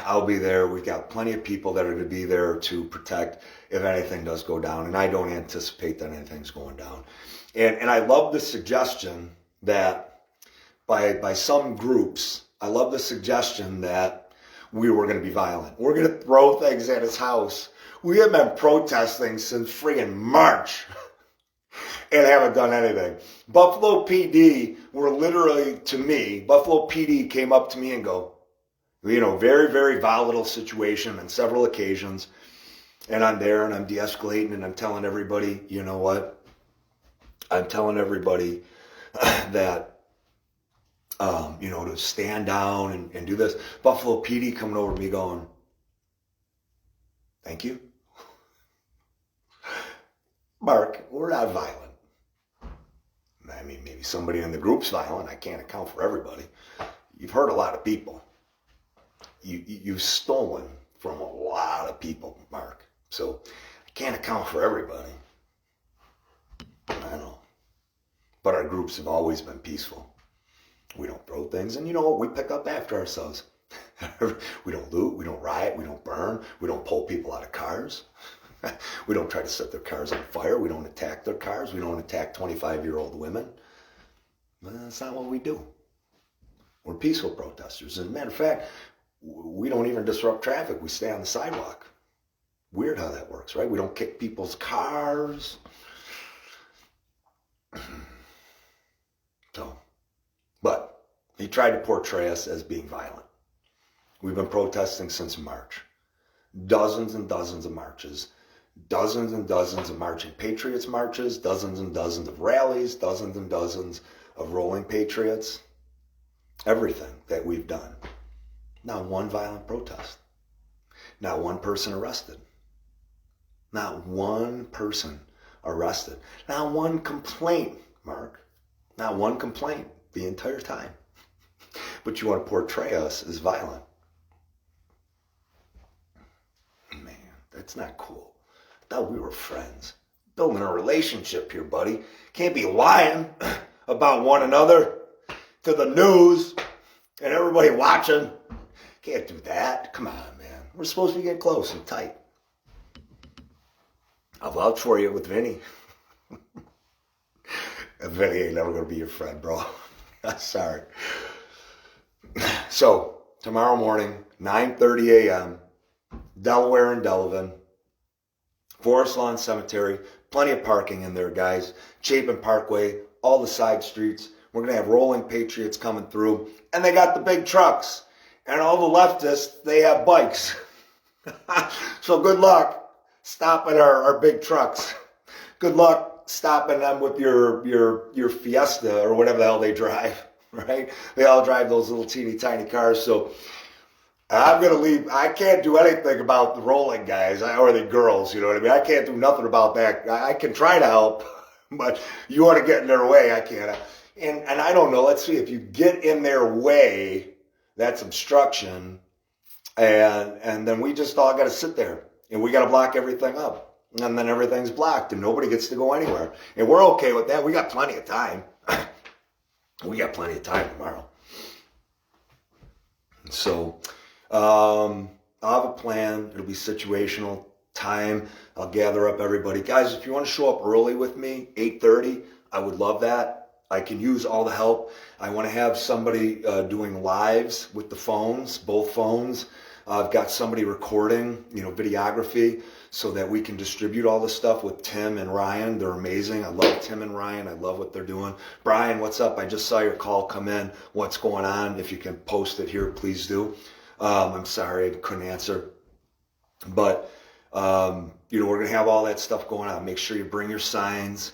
I'll be there. We've got plenty of people that are going to be there to protect if anything does go down. And I don't anticipate that anything's going down. And I love the suggestion that by some groups, I love the suggestion that we were going to be violent. We're going to throw things at his house. We have been protesting since friggin' March and haven't done anything. Buffalo PD were literally, to me, Buffalo PD came up to me and go, you know, very, very volatile situation on several occasions. And I'm there and I'm de-escalating and I'm telling everybody, you know what? I'm telling everybody that, to stand down and do this. Buffalo PD coming over to me going, thank you. Mark, we're not violent. I mean, maybe somebody in the group's violent. I can't account for everybody. You've hurt a lot of people. You've stolen from a lot of people, Mark. So I can't account for everybody. I know. But our groups have always been peaceful. We don't throw things, and you know what? We pick up after ourselves. We don't loot, we don't riot, we don't burn, we don't pull people out of cars. We don't try to set their cars on fire, we don't attack their cars, we don't attack 25-year-old women. That's not what we do. We're peaceful protesters. As a matter of fact, we don't even disrupt traffic. We stay on the sidewalk. Weird how that works, right? We don't kick people's cars. But he tried to portray us as being violent. We've been protesting since March. Dozens and dozens of marches, dozens and dozens of Marching Patriots marches, dozens and dozens of rallies, dozens and dozens of Rolling Patriots. Everything that we've done. Not one violent protest. Not one person arrested. Not one person arrested. Not one complaint, Mark. Not one complaint the entire time. But you want to portray us as violent. Man, that's not cool. I thought we were friends. Building a relationship here, buddy. Can't be lying about one another to the news and everybody watching. Can't do that. Come on, man. We're supposed to get close and tight. I'll vouch for you with Vinny. Vinny ain't never going to be your friend, bro. Sorry. So, tomorrow morning, 9:30 a.m., Delaware and Delavan, Forest Lawn Cemetery, plenty of parking in there, guys. Chapin Parkway, all the side streets. We're going to have Rolling Patriots coming through. And they got the big trucks. And all the leftists, they have bikes. So good luck stopping our big trucks. Good luck stopping them with your Fiesta or whatever the hell they drive, right? They all drive those little teeny tiny cars. So I'm going to leave. I can't do anything about the rolling guys or the girls, you know what I mean? I can't do nothing about that. I can try to help, but you want to get in their way, I can't. And I don't know. Let's see. If you get in their way, that's obstruction. And then we just all got to sit there. And we got to block everything up. And then everything's blocked. And nobody gets to go anywhere. And we're okay with that. We got plenty of time. We got plenty of time tomorrow. So I'll have a plan. It'll be situational time. I'll gather up everybody. Guys, if you want to show up early with me, 8:30, I would love that. I can use all the help. I want to have somebody doing lives with the phones, both phones. I've got somebody recording, videography, so that we can distribute all this stuff with Tim and Ryan. They're amazing. I love Tim and Ryan. I love what they're doing. Brian, what's up? I just saw your call come in. What's going on? If you can post it here, please do. I'm sorry I couldn't answer. But, we're going to have all that stuff going on. Make sure you bring your signs.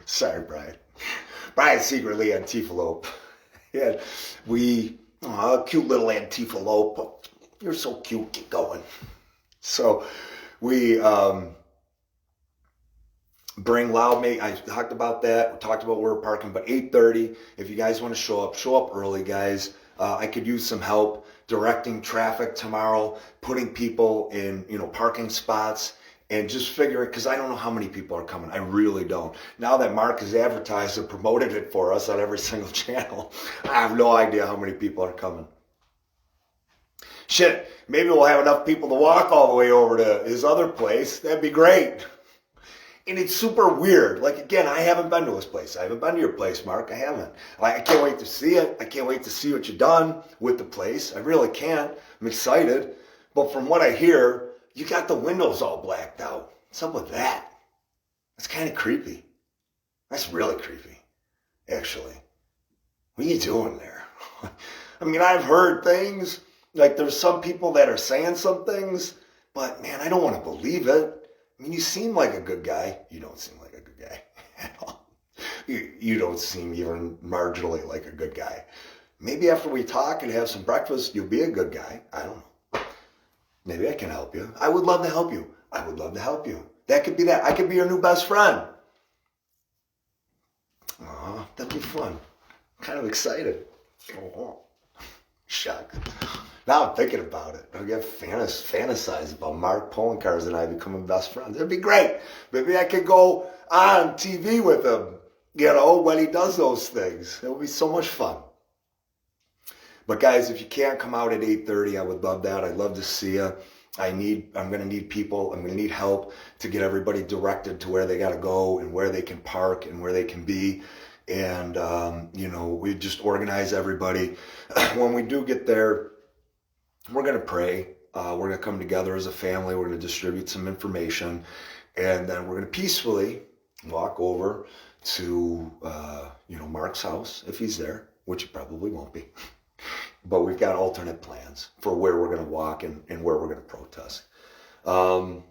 Sorry, Brian. Brian's secretly Antifa-lope. Yeah, cute little Antifa-lope. You're so cute. Keep going. So we bring Loudmate. I talked about that. We talked about where we're parking. But 8:30, if you guys want to show up early, guys. I could use some help directing traffic tomorrow, putting people in, parking spots. And just figuring, because I don't know how many people are coming. I really don't. Now that Mark has advertised and promoted it for us on every single channel, I have no idea how many people are coming. Shit, maybe we'll have enough people to walk all the way over to his other place. That'd be great. And it's super weird. Like, again, I haven't been to his place. I haven't been to your place, Mark. I haven't. I can't wait to see it. I can't wait to see what you've done with the place. I really can't. I'm excited. But from what I hear, you got the windows all blacked out. What's up with that? That's kind of creepy. That's really creepy, actually. What are you doing there? I mean, I've heard things, like there's some people that are saying some things But man, I don't want to believe it. I mean, you seem like a good guy. You don't seem like a good guy at all. You don't seem even marginally like a good guy. Maybe after we talk and have some breakfast, you'll be a good guy. I don't know. Maybe I can help you. I would love to help you. I would love to help you. That could be that. I could be your new best friend. Aw, that'd be fun. I'm kind of excited. Oh, shucks. Now I'm thinking about it. I get fantasize about Mark Poloncarz and I becoming best friends. It'd be great. Maybe I could go on TV with him, when he does those things. It would be so much fun. But guys, if you can't come out at 8:30, I would love that. I'd love to see you. I'm going to need people. I'm going to need help to get everybody directed to where they got to go and where they can park and where they can be. And, we just organize everybody. When we do get there, we're going to pray. We're going to come together as a family. We're going to distribute some information. And then we're going to peacefully walk over to, Mark's house, if he's there, which he probably won't be. But we've got alternate plans for where we're going to walk and where we're going to protest. I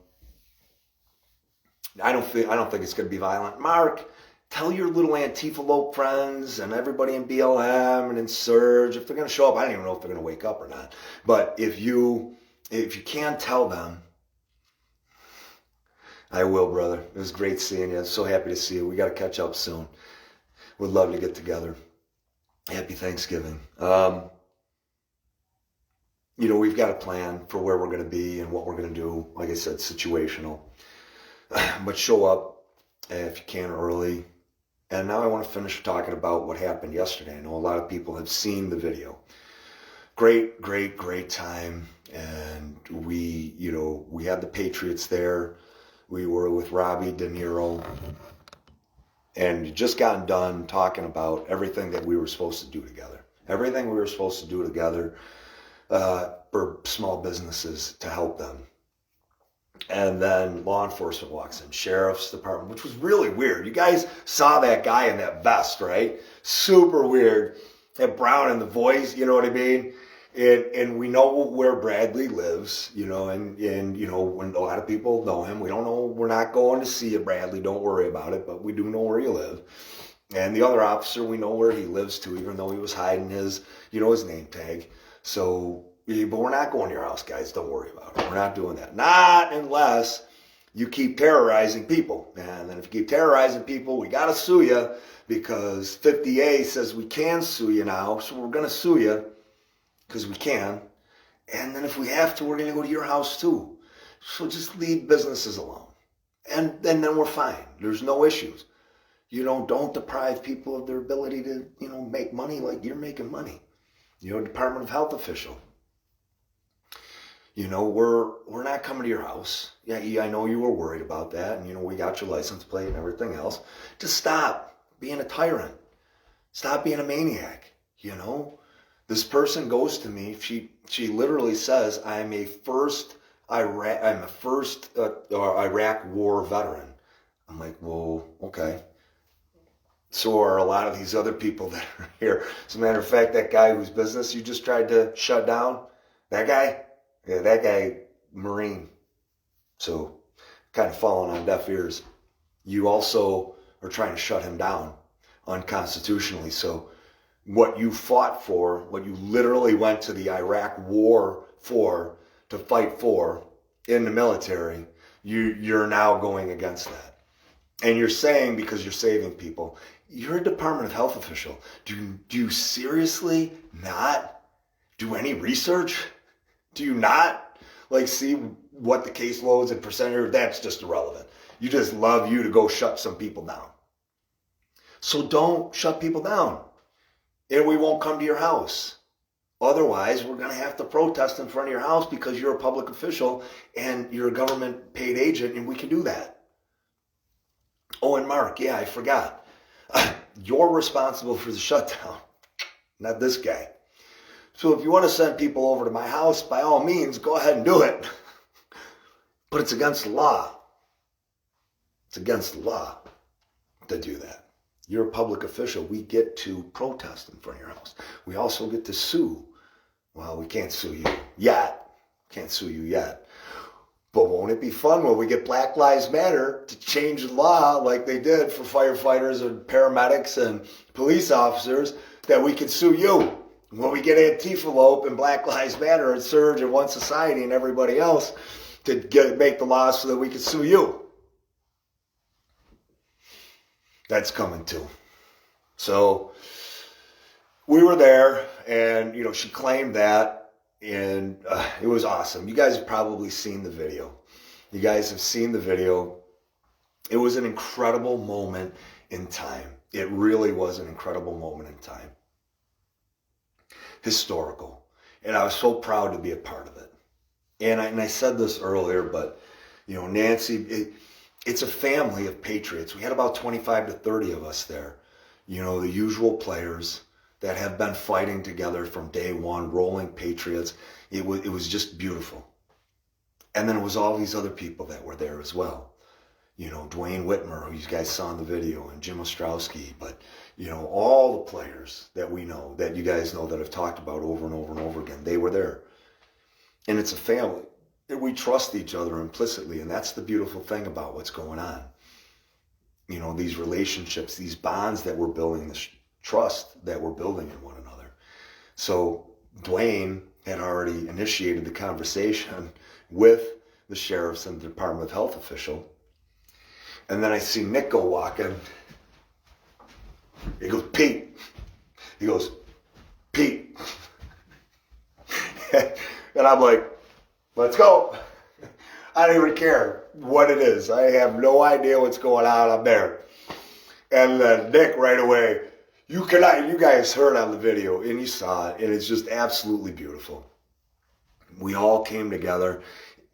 don't think it's going to be violent. Mark, tell your little Antifa friends and everybody in BLM and in Surge, if they're going to show up. I don't even know if they're going to wake up or not. But if you can tell them, I will, brother. It was great seeing you. So happy to see you. We got to catch up soon. Would love to get together. Happy Thanksgiving. We've got a plan for where we're going to be and what we're going to do. Like I said, situational. But show up if you can early. And now I want to finish talking about what happened yesterday. I know a lot of people have seen the video. Great, great, great time. And we had the Patriots there. We were with Robbie De Niro. And just gotten done talking about everything that we were supposed to do together. Everything we were supposed to do together for small businesses to help them. And then law enforcement walks in, sheriff's department, which was really weird. You guys saw that guy in that vest, right? Super weird. That brown in the voice, you know what I mean? And we know where Bradley lives, and when a lot of people know him, we don't know, we're not going to see you, Bradley, don't worry about it, but we do know where you live. And the other officer, we know where he lives too, even though he was hiding his name tag. So, but we're not going to your house, guys, don't worry about it. We're not doing that. Not unless you keep terrorizing people. And then if you keep terrorizing people, we got to sue you because 50A says we can sue you now. So we're going to sue you because we can. And then if we have to, we're going to go to your house too. So just leave businesses alone. And then we're fine. There's no issues. Don't deprive people of their ability to, make money like you're making money. Department of Health official. We're not coming to your house. Yeah, I know you were worried about that. And, we got your license plate and everything else. Just stop being a tyrant. Stop being a maniac. This person goes to me. She literally says, I'm a first Iraq war veteran. I'm like, well, okay. So are a lot of these other people that are here. As a matter of fact, that guy whose business you just tried to shut down, that guy, Marine. So kind of falling on deaf ears. You also are trying to shut him down unconstitutionally. So what you fought for, what you literally went to the Iraq war for, to fight for in the military, you're now going against that. And you're saying because you're saving people, you're a Department of Health official. Do you seriously not do any research? Do you not see what the caseloads and percentage? That's just irrelevant. You just love to go shut some people down. So don't shut people down. And we won't come to your house. Otherwise, we're going to have to protest in front of your house because you're a public official and you're a government paid agent, and we can do that. Oh, and Mark, yeah, I forgot. You're responsible for the shutdown, not this guy. So if you want to send people over to my house, by all means, go ahead and do it. But it's against the law. It's against the law to do that. You're a public official. We get to protest in front of your house. We also get to sue. Well, we can't sue you yet. Can't sue you yet. But won't it be fun when we get Black Lives Matter to change the law like they did for firefighters and paramedics and police officers, that we can sue you? When we get Antifa and Black Lives Matter and Surge and One Society and everybody else to make the laws so that we can sue you. That's coming too. So we were there, and she claimed that. And it was awesome. You guys have probably seen the video. You guys have seen the video. It was an incredible moment in time. It really was an incredible moment in time. Historical. And I was so proud to be a part of it. And I said this earlier, but, Nancy, it's a family of patriots. We had about 25 to 30 of us there. The usual players that have been fighting together from day one, rolling patriots. It was just beautiful. And then it was all these other people that were there as well. Dwayne Whitmer, who you guys saw in the video, and Jim Ostrowski, but, all the players that we know, that you guys know, that I've talked about over and over and over again, they were there. And it's a family. We trust each other implicitly, and that's the beautiful thing about what's going on. These relationships, these bonds that we're building, this trust that we're building in one another. So Dwayne had already initiated the conversation with the sheriffs and the Department of Health official. And then I see Nick go walking. He goes, Pete. He goes, Pete. And I'm like, let's go. I don't even care what it is. I have no idea what's going on up there. And then Nick right away, you guys heard on the video and you saw it, and it's just absolutely beautiful. We all came together.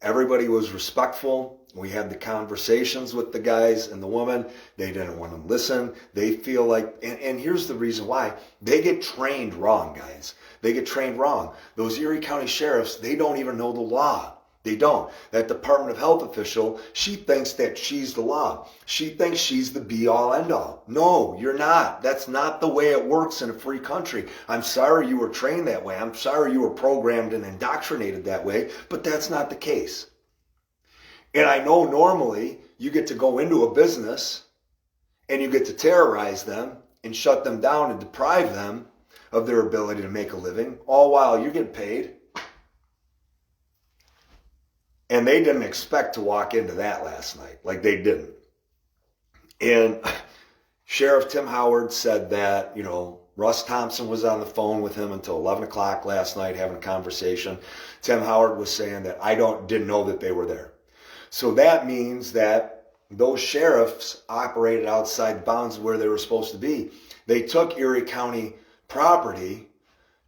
Everybody was respectful. We had the conversations with the guys and the woman. They didn't want to listen. They feel like, and here's the reason why. They get trained wrong, guys. They get trained wrong. Those Erie County sheriffs, they don't even know the law. They don't. That Department of Health official, she thinks that she's the law. She thinks she's the be-all, end-all. No, you're not. That's not the way it works in a free country. I'm sorry you were trained that way. I'm sorry you were programmed and indoctrinated that way, but that's not the case. And I know normally you get to go into a business and you get to terrorize them and shut them down and deprive them of their ability to make a living, all while you get paid. And they didn't expect to walk into that last night. Like, they didn't. And Sheriff Tim Howard said that, Russ Thompson was on the phone with him until 11 o'clock last night having a conversation. Tim Howard was saying that didn't know that they were there. So that means that those sheriffs operated outside the bounds of where they were supposed to be. They took Erie County property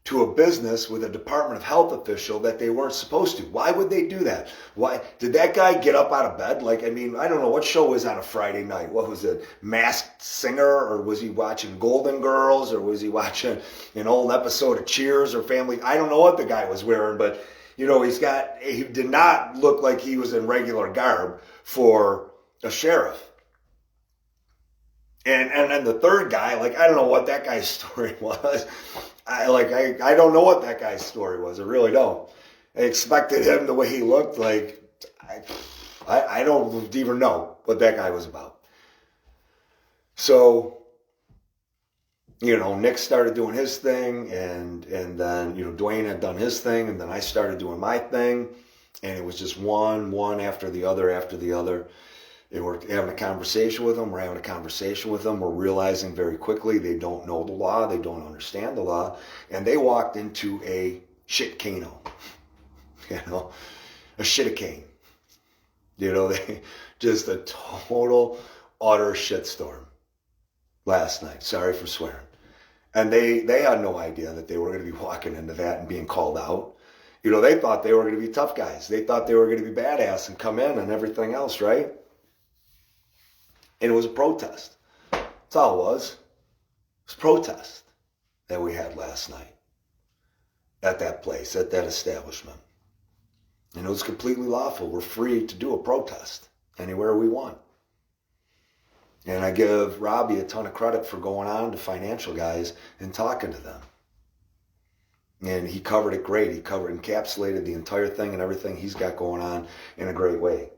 to a business with a Department of Health official that they weren't supposed to. Why would they do that? Why did that guy get up out of bed? I don't know what show was on a Friday night. What was it? Masked Singer? Or was he watching Golden Girls? Or was he watching an old episode of Cheers or Family? I don't know what the guy was wearing, but he did not look like he was in regular garb for a sheriff. And then the third guy, I don't know what that guy's story was. I don't know what that guy's story was. I really don't. I expected him the way he looked. I don't even know what that guy was about. So, Nick started doing his thing, and then, Dwayne had done his thing, and then I started doing my thing, and it was just one after the other. And we're having a conversation with them. We're realizing very quickly they don't know the law. They don't understand the law. And they walked into a shitcano. A shitacane. Just a total, utter shitstorm last night. Sorry for swearing. And they had no idea that they were going to be walking into that and being called out. They thought they were going to be tough guys. They thought they were going to be badass and come in and everything else, right? And it was a protest. That's all it was. It was a protest that we had last night at that place, at that establishment. And it was completely lawful. We're free to do a protest anywhere we want. And I give Robbie a ton of credit for going on to financial guys and talking to them. And he covered it great. He encapsulated the entire thing and everything he's got going on in a great way.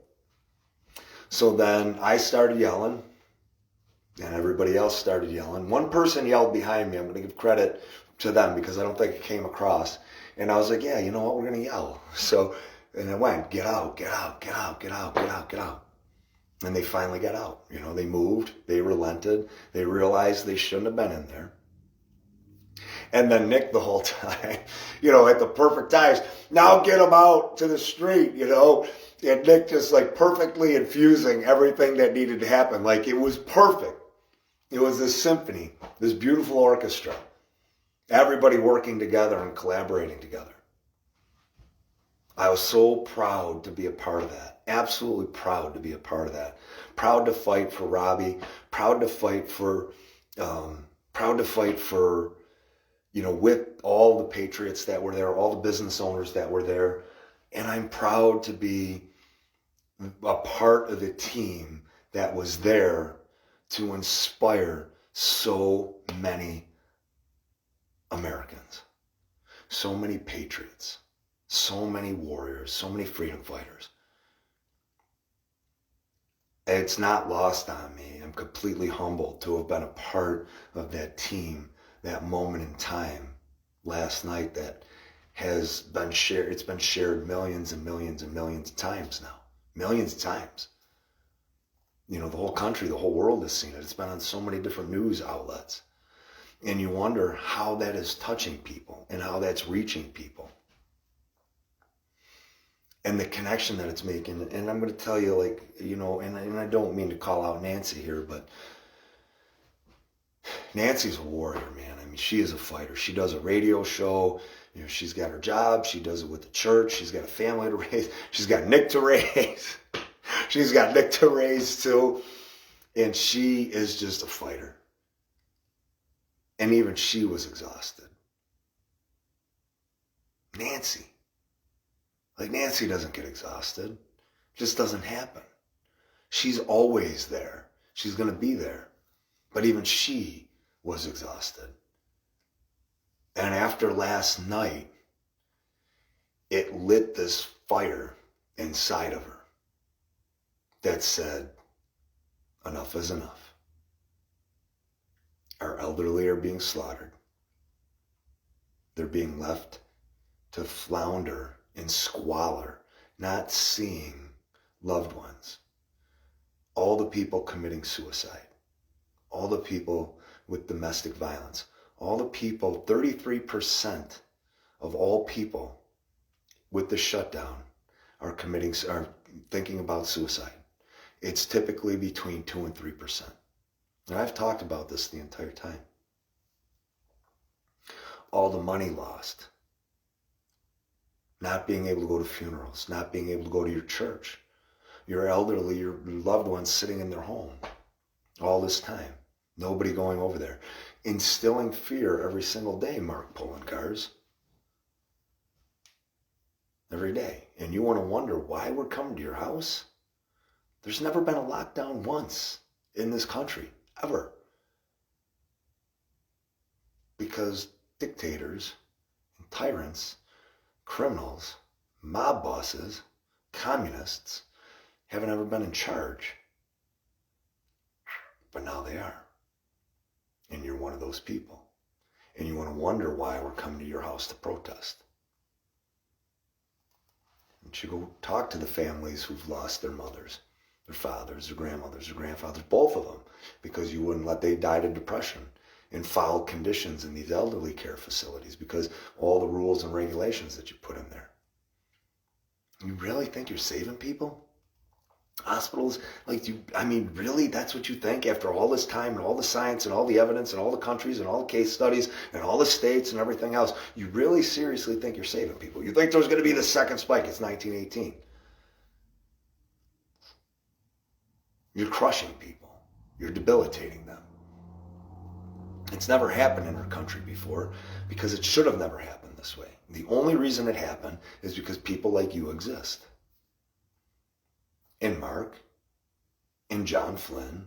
So then I started yelling, and everybody else started yelling. One person yelled behind me. I'm going to give credit to them because I don't think it came across. And I was like, yeah, you know what? We're going to yell. So, and it went, get out, get out, get out, get out, get out, get out. And they finally got out. You know, they moved, they relented, they realized they shouldn't have been in there. And then Nick the whole time, you know, at the perfect times, now get them out to the street, you know. And Nick just like perfectly infusing everything that needed to happen. Like it was perfect. It was this symphony, this beautiful orchestra. Everybody working together and collaborating together. I was so proud to be a part of that. Absolutely proud to be a part of that. Proud to fight for Robbie. Proud to fight for, you know, with all the patriots that were there, all the business owners that were there. And I'm proud to be a part of the team that was there to inspire so many Americans, so many patriots, so many warriors, so many freedom fighters. It's not lost on me. I'm completely humbled to have been a part of that team, that moment in time last night that has been shared. It's been shared millions and millions and millions of times now. Millions of times. You know, the whole country, the whole world has seen it. It's been on so many different news outlets. And you wonder how that is touching people and how that's reaching people. And the connection that it's making. And I'm going to tell you, like, you know, and I don't mean to call out Nancy here, but Nancy's a warrior, man. I mean, she is a fighter. She does a radio show. You know, she's got her job. She does it with the church. She's got a family to raise. She's got Nick to raise. She's got Nick to raise too. And she is just a fighter. And even she was exhausted. Nancy. Like, Nancy doesn't get exhausted. It just doesn't happen. She's always there. She's going to be there. But even she was exhausted. And after last night, it lit this fire inside of her that said, enough is enough. Our elderly are being slaughtered. They're being left to flounder in squalor, not seeing loved ones. All the people committing suicide, all the people with domestic violence, all the people, 33% of all people with the shutdown are thinking about suicide. It's typically between 2 and 3%. And I've talked about this the entire time. All the money lost. Not being able to go to funerals, not being able to go to your church. Your elderly, your loved ones sitting in their home all this time. Nobody going over there. Instilling fear every single day, Mark Poloncarz. Every day. And you want to wonder why we're coming to your house? There's never been a lockdown once in this country, ever. Because dictators and tyrants, criminals, mob bosses, communists haven't ever been in charge. But now they are. And you're one of those people. And you want to wonder why we're coming to your house to protest. And you go talk to the families who've lost their mothers, their fathers, their grandmothers, their grandfathers, both of them, because you wouldn't let they died of depression in foul conditions in these elderly care facilities because all the rules and regulations that you put in there. You really think you're saving people? Hospitals, really, that's what you think after all this time and all the science and all the evidence and all the countries and all the case studies and all the states and everything else, you really seriously think you're saving people? You think there's going to be the second spike? It's 1918. You're crushing people. You're debilitating them. It's never happened in our country before because it should have never happened this way. The only reason it happened is because people like you exist. And Mark and John Flynn,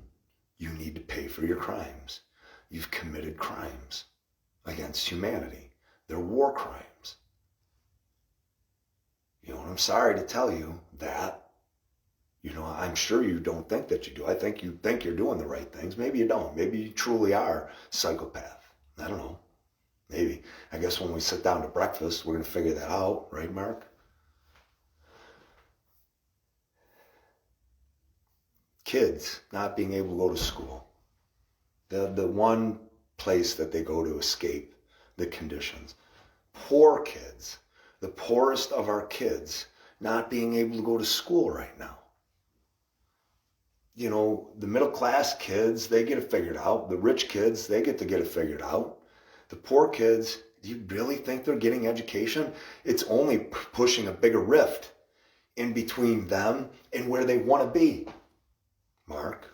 you need to pay for your crimes. You've committed crimes against humanity. They're war crimes. You know, and I'm sorry to tell you that. You know, I'm sure you don't think that you do. I think you think you're doing the right things. Maybe you don't. Maybe you truly are a psychopath. I don't know. Maybe. I guess when we sit down to breakfast, we're going to figure that out. Right, Mark? Kids not being able to go to school. The one place that they go to escape the conditions. Poor kids. The poorest of our kids not being able to go to school right now. You know, the middle class kids, they get it figured out. The rich kids, they get to get it figured out. The poor kids, do you really think they're getting education? It's only pushing a bigger rift in between them and where they want to be, Mark.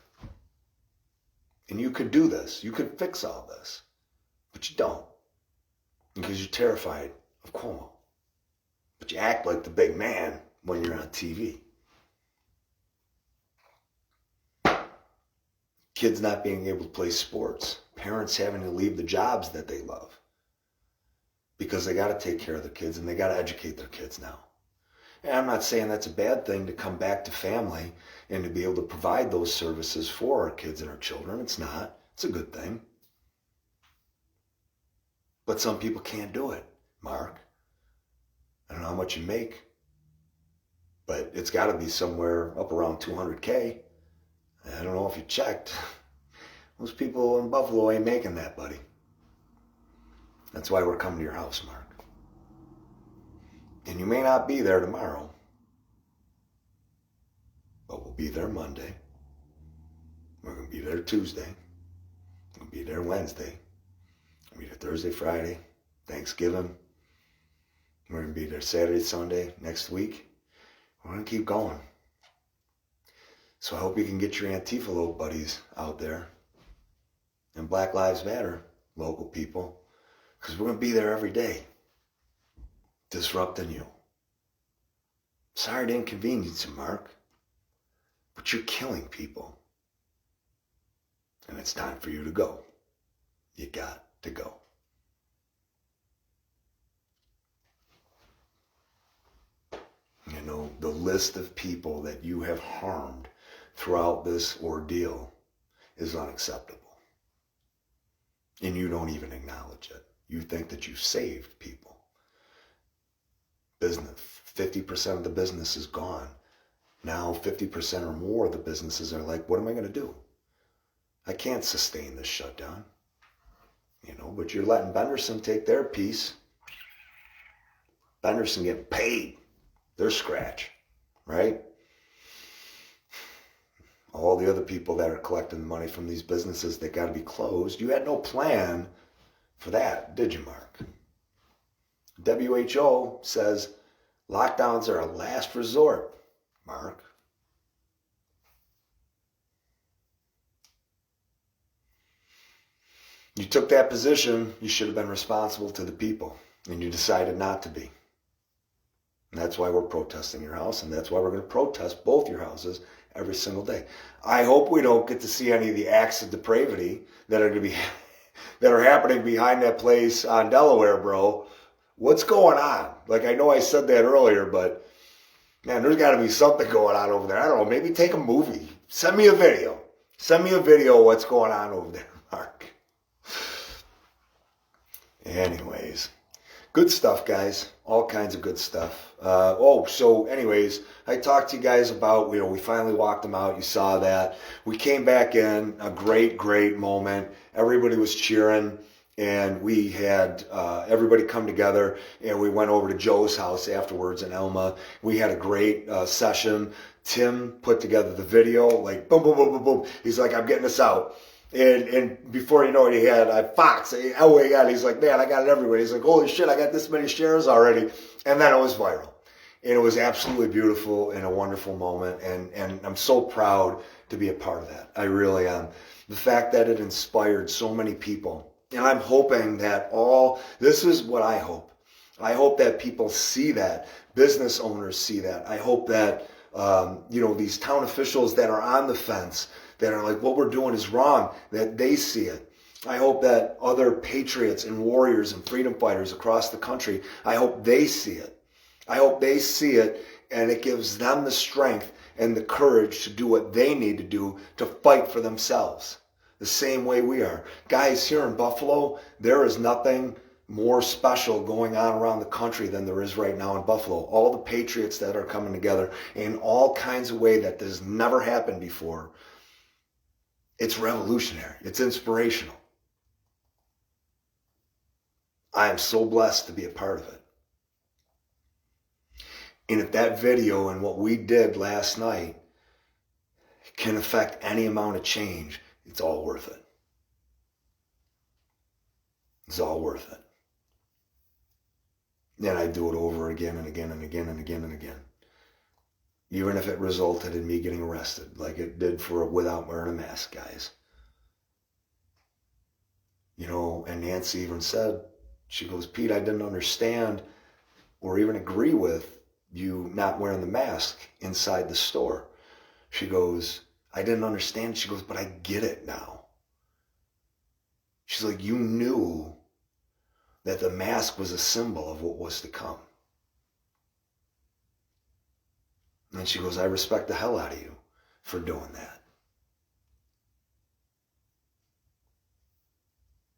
And you could do this. You could fix all this. But you don't. Because you're terrified of Cuomo. But you act like the big man when you're on TV. Kids not being able to play sports. Parents having to leave the jobs that they love. Because they got to take care of their kids and they got to educate their kids now. And I'm not saying that's a bad thing to come back to family and to be able to provide those services for our kids and our children. It's not. It's a good thing. But some people can't do it, Mark. I don't know how much you make, but it's got to be somewhere up around 200K. I don't know if you checked. Most people in Buffalo ain't making that, buddy. That's why we're coming to your house, Mark. And you may not be there tomorrow, but we'll be there Monday. We're going to be there Tuesday. We're going to be there Wednesday. We'll be there Thursday, Friday, Thanksgiving. We're going to be there Saturday, Sunday, next week. We're going to keep going. So I hope you can get your Antifa little buddies out there. And Black Lives Matter, local people. Because we're going to be there every day. Disrupting you. Sorry to inconvenience you, Mark. But you're killing people. And it's time for you to go. You got to go. You know, the list of people that you have harmed throughout this ordeal is unacceptable. And you don't even acknowledge it. You think that you've saved people. Business, 50% of the business is gone. Now 50% or more of the businesses are like, what am I going to do? I can't sustain this shutdown. You know, but you're letting Benderson take their piece. Benderson getting paid. Their scratch, right? All the other people that are collecting the money from these businesses that got to be closed, you had no plan for that, did you, Mark? WHO says lockdowns are a last resort, Mark. You took that position, you should have been responsible to the people, and you decided not to be. And that's why we're protesting your house, and that's why we're going to protest both your houses every single day. I hope we don't get to see any of the acts of depravity that are happening behind that place on Delaware, bro. What's going on? Like, I know I said that earlier, but man, there's got to be something going on over there. I don't know, maybe take a movie. Send me a video. Send me a video of what's going on over there, Mark. Anyways, good stuff, guys. All kinds of good stuff. So anyways, I talked to you guys about, we finally walked them out. You saw that. We came back in, a great, great moment. Everybody was cheering, and we had everybody come together, and we went over to Joe's house afterwards in Elma. We had a great session. Tim put together the video, like boom, boom, boom, boom, boom. He's like, I'm getting this out. And before you know it, he had Fox. Oh my God, he's like, man, I got it everywhere. He's like, holy shit, I got this many shares already. And then it was viral. And it was absolutely beautiful and a wonderful moment. And I'm so proud to be a part of that. I really am. The fact that it inspired so many people. And I'm hoping that this is what I hope. I hope that people see that. Business owners see that. I hope that, these town officials that are on the fence, that are like, what we're doing is wrong, that they see it. I hope that other patriots and warriors and freedom fighters across the country, I hope they see it. I hope they see it and it gives them the strength and the courage to do what they need to do to fight for themselves. The same way we are. Guys, here in Buffalo, there is nothing more special going on around the country than there is right now in Buffalo. All the patriots that are coming together in all kinds of ways that has never happened before. It's revolutionary. It's inspirational. I am so blessed to be a part of it. And if that video and what we did last night can affect any amount of change, it's all worth it. It's all worth it. Then I do it over again and again and again and again and again. Even if it resulted in me getting arrested, like it did for without wearing a mask, guys. You know, and Nancy even said, she goes, Pete, I didn't understand or even agree with you not wearing the mask inside the store. She goes, I didn't understand. She goes, but I get it now. She's like, you knew that the mask was a symbol of what was to come. And she goes, I respect the hell out of you for doing that.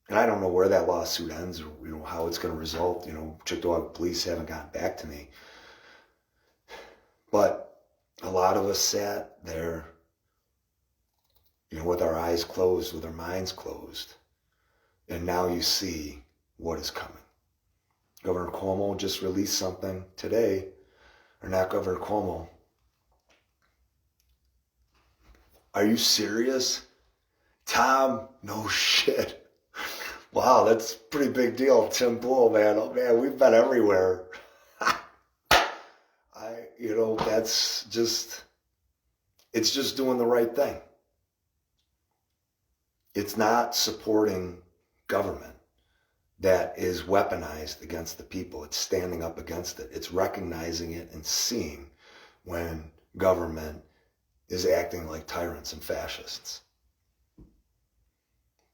And I don't know where that lawsuit ends or how it's going to result. Chickasaw police haven't gotten back to me. But a lot of us sat there, with our eyes closed, with our minds closed. And now you see what is coming. Governor Cuomo just released something today, or not Governor Cuomo. Are you serious? Tom, no shit. Wow, that's a pretty big deal. Tim Pool, man. Oh man, we've been everywhere. It's just doing the right thing. It's not supporting government that is weaponized against the people. It's standing up against it. It's recognizing it and seeing when government is acting like tyrants and fascists.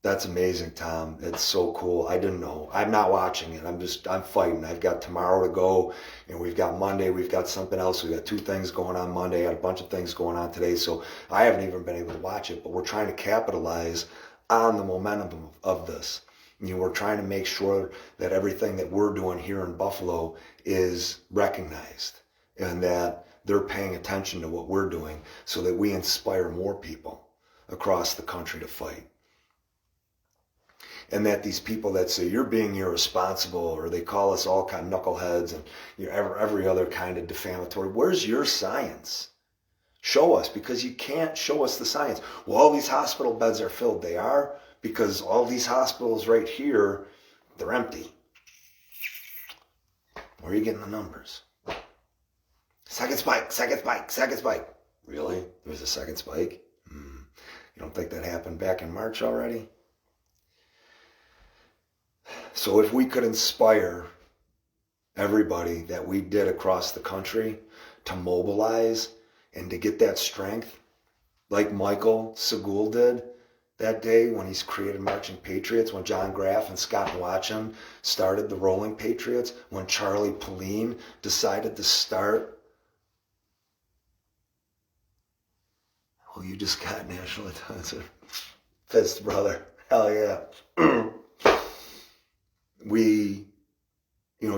That's amazing, Tom. It's so cool. I didn't know. I'm not watching it. I'm fighting. I've got tomorrow to go, and we've got Monday. We've got something else. We've got 2 things going on Monday. I had a bunch of things going on today, so I haven't even been able to watch it, but we're trying to capitalize on the momentum of this. We're trying to make sure that everything that we're doing here in Buffalo is recognized and that they're paying attention to what we're doing so that we inspire more people across the country to fight. And that these people that say you're being irresponsible, or they call us all kind of knuckleheads and every other kind of defamatory, where's your science? Show us, because you can't show us the science. Well, all these hospital beds are filled. They are, because all these hospitals right here, they're empty. Where are you getting the numbers? Second spike. Really? There was a second spike? You don't think that happened back in March already? So if we could inspire everybody that we did across the country to mobilize and to get that strength, like Michael Segul did that day when he's created Marching Patriots, when John Graff and Scott Watchin started the Rolling Patriots, when Charlie Pauline decided to start. Well, you just got national attention. Fist, brother. Hell yeah. We,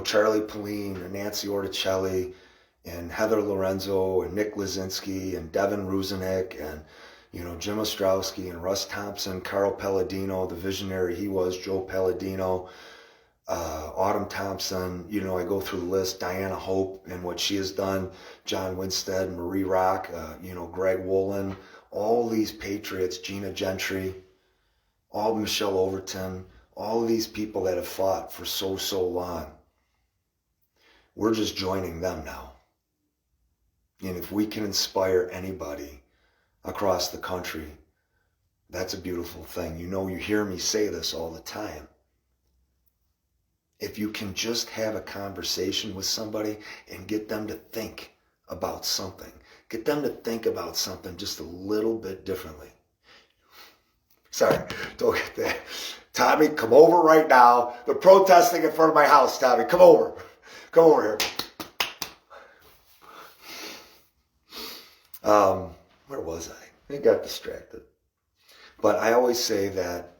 Charlie Pauline and Nancy Orticelli and Heather Lorenzo and Nick Lazinski and Devin Ruzinick and, Jim Ostrowski and Russ Thompson, Carl Palladino, the visionary he was, Joe Palladino, Autumn Thompson, I go through the list, Diana Hope and what she has done, John Winstead, Marie Rock, Greg Wolin, all these patriots, Gina Gentry, all Michelle Overton, all of these people that have fought for so long. We're just joining them now. And if we can inspire anybody across the country, that's a beautiful thing. You hear me say this all the time. If you can just have a conversation with somebody and get them to think about something, get them to think about something just a little bit differently. Sorry, don't get that. Tommy, come over right now. They're protesting in front of my house, Tommy. Come over. Come over here. Where was I? I got distracted. But I always say that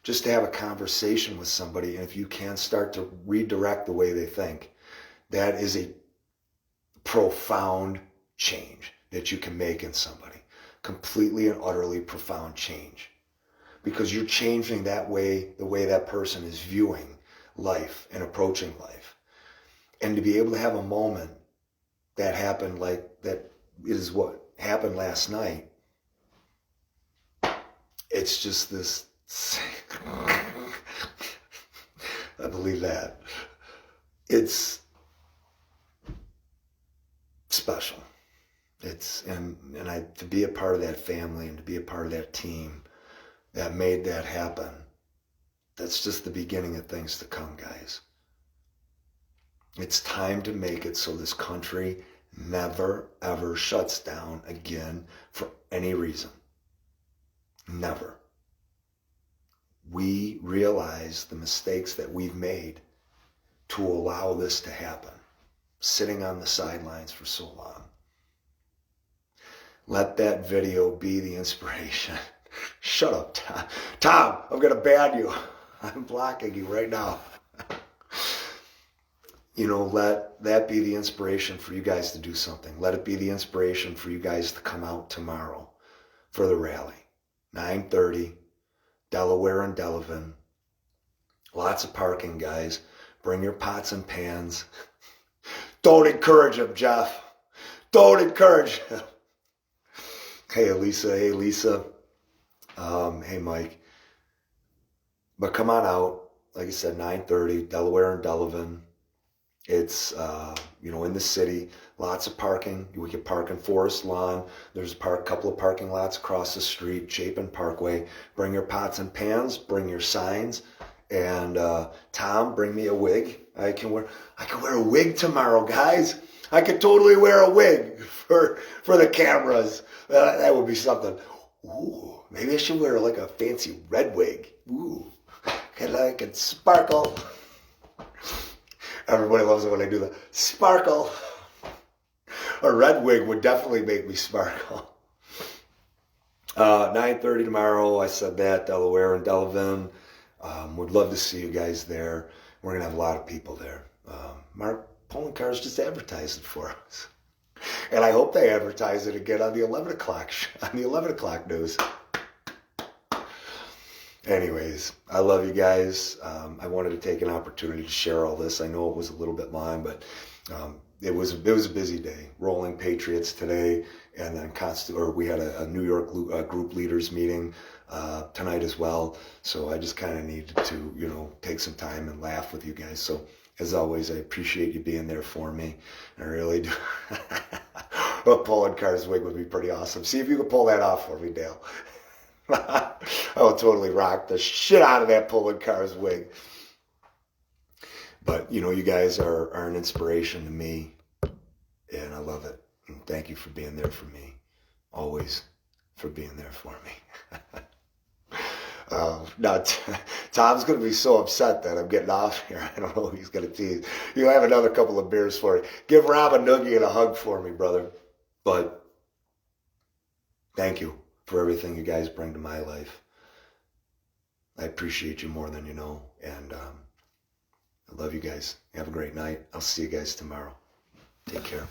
just to have a conversation with somebody, and if you can start to redirect the way they think, that is a profound change that you can make in somebody. Completely and utterly profound change. Because you're changing that way, the way that person is viewing life and approaching life. And to be able to have a moment that happened like that is what happened last night, it's just this, I believe that. It's special. To be a part of that family and to be a part of that team that made that happen, that's just the beginning of things to come, guys. It's time to make it so this country never, ever shuts down again for any reason. Never. We realize the mistakes that we've made to allow this to happen, sitting on the sidelines for so long. Let that video be the inspiration. Shut up, Tom. Tom, I'm going to ban you. I'm blocking you right now. Let that be the inspiration for you guys to do something. Let it be the inspiration for you guys to come out tomorrow for the rally. 9:30, Delaware and Delavan. Lots of parking, guys. Bring your pots and pans. Don't encourage him, Jeff. Don't encourage him. Hey, Elisa. Hey, Lisa. Hey, Mike. But come on out. Like I said, 9:30, Delaware and Delavan. It's, in the city, lots of parking. We can park in Forest Lawn. There's a couple of parking lots across the street, Chapin Parkway. Bring your pots and pans, bring your signs, and Tom, bring me a wig. I can wear a wig tomorrow, guys. I could totally wear a wig for the cameras. That would be something. Ooh, maybe I should wear like a fancy red wig. Ooh, I could sparkle. Everybody loves it when I do the sparkle. A red wig would definitely make me sparkle. 9:30 tomorrow, I said that, Delaware and Delavan. Would love to see you guys there. We're going to have a lot of people there. Mark Poloncarz just advertised it for us. And I hope they advertise it again on the 11 o'clock news. Anyways, I love you guys. I wanted to take an opportunity to share all this. I know it was a little bit long, but it was a busy day. Rolling Patriots today, and then we had a New York group leaders meeting tonight as well. So I just kind of needed to, take some time and laugh with you guys. So as always, I appreciate you being there for me. I really do. A Poloncarz wig would be pretty awesome. See if you can pull that off for me, Dale. I will totally rock the shit out of that Poloncarz wig. But, you guys are an inspiration to me, and I love it. And thank you for being there for me. Always for being there for me. Now, Tom's going to be so upset that I'm getting off here. I don't know if he's going to tease. You'll have another couple of beers for you. Give Rob a noogie and a hug for me, brother. But thank you for everything you guys bring to my life. I appreciate you more than you know, and I love you guys. Have a great night. I'll see you guys tomorrow. Take care.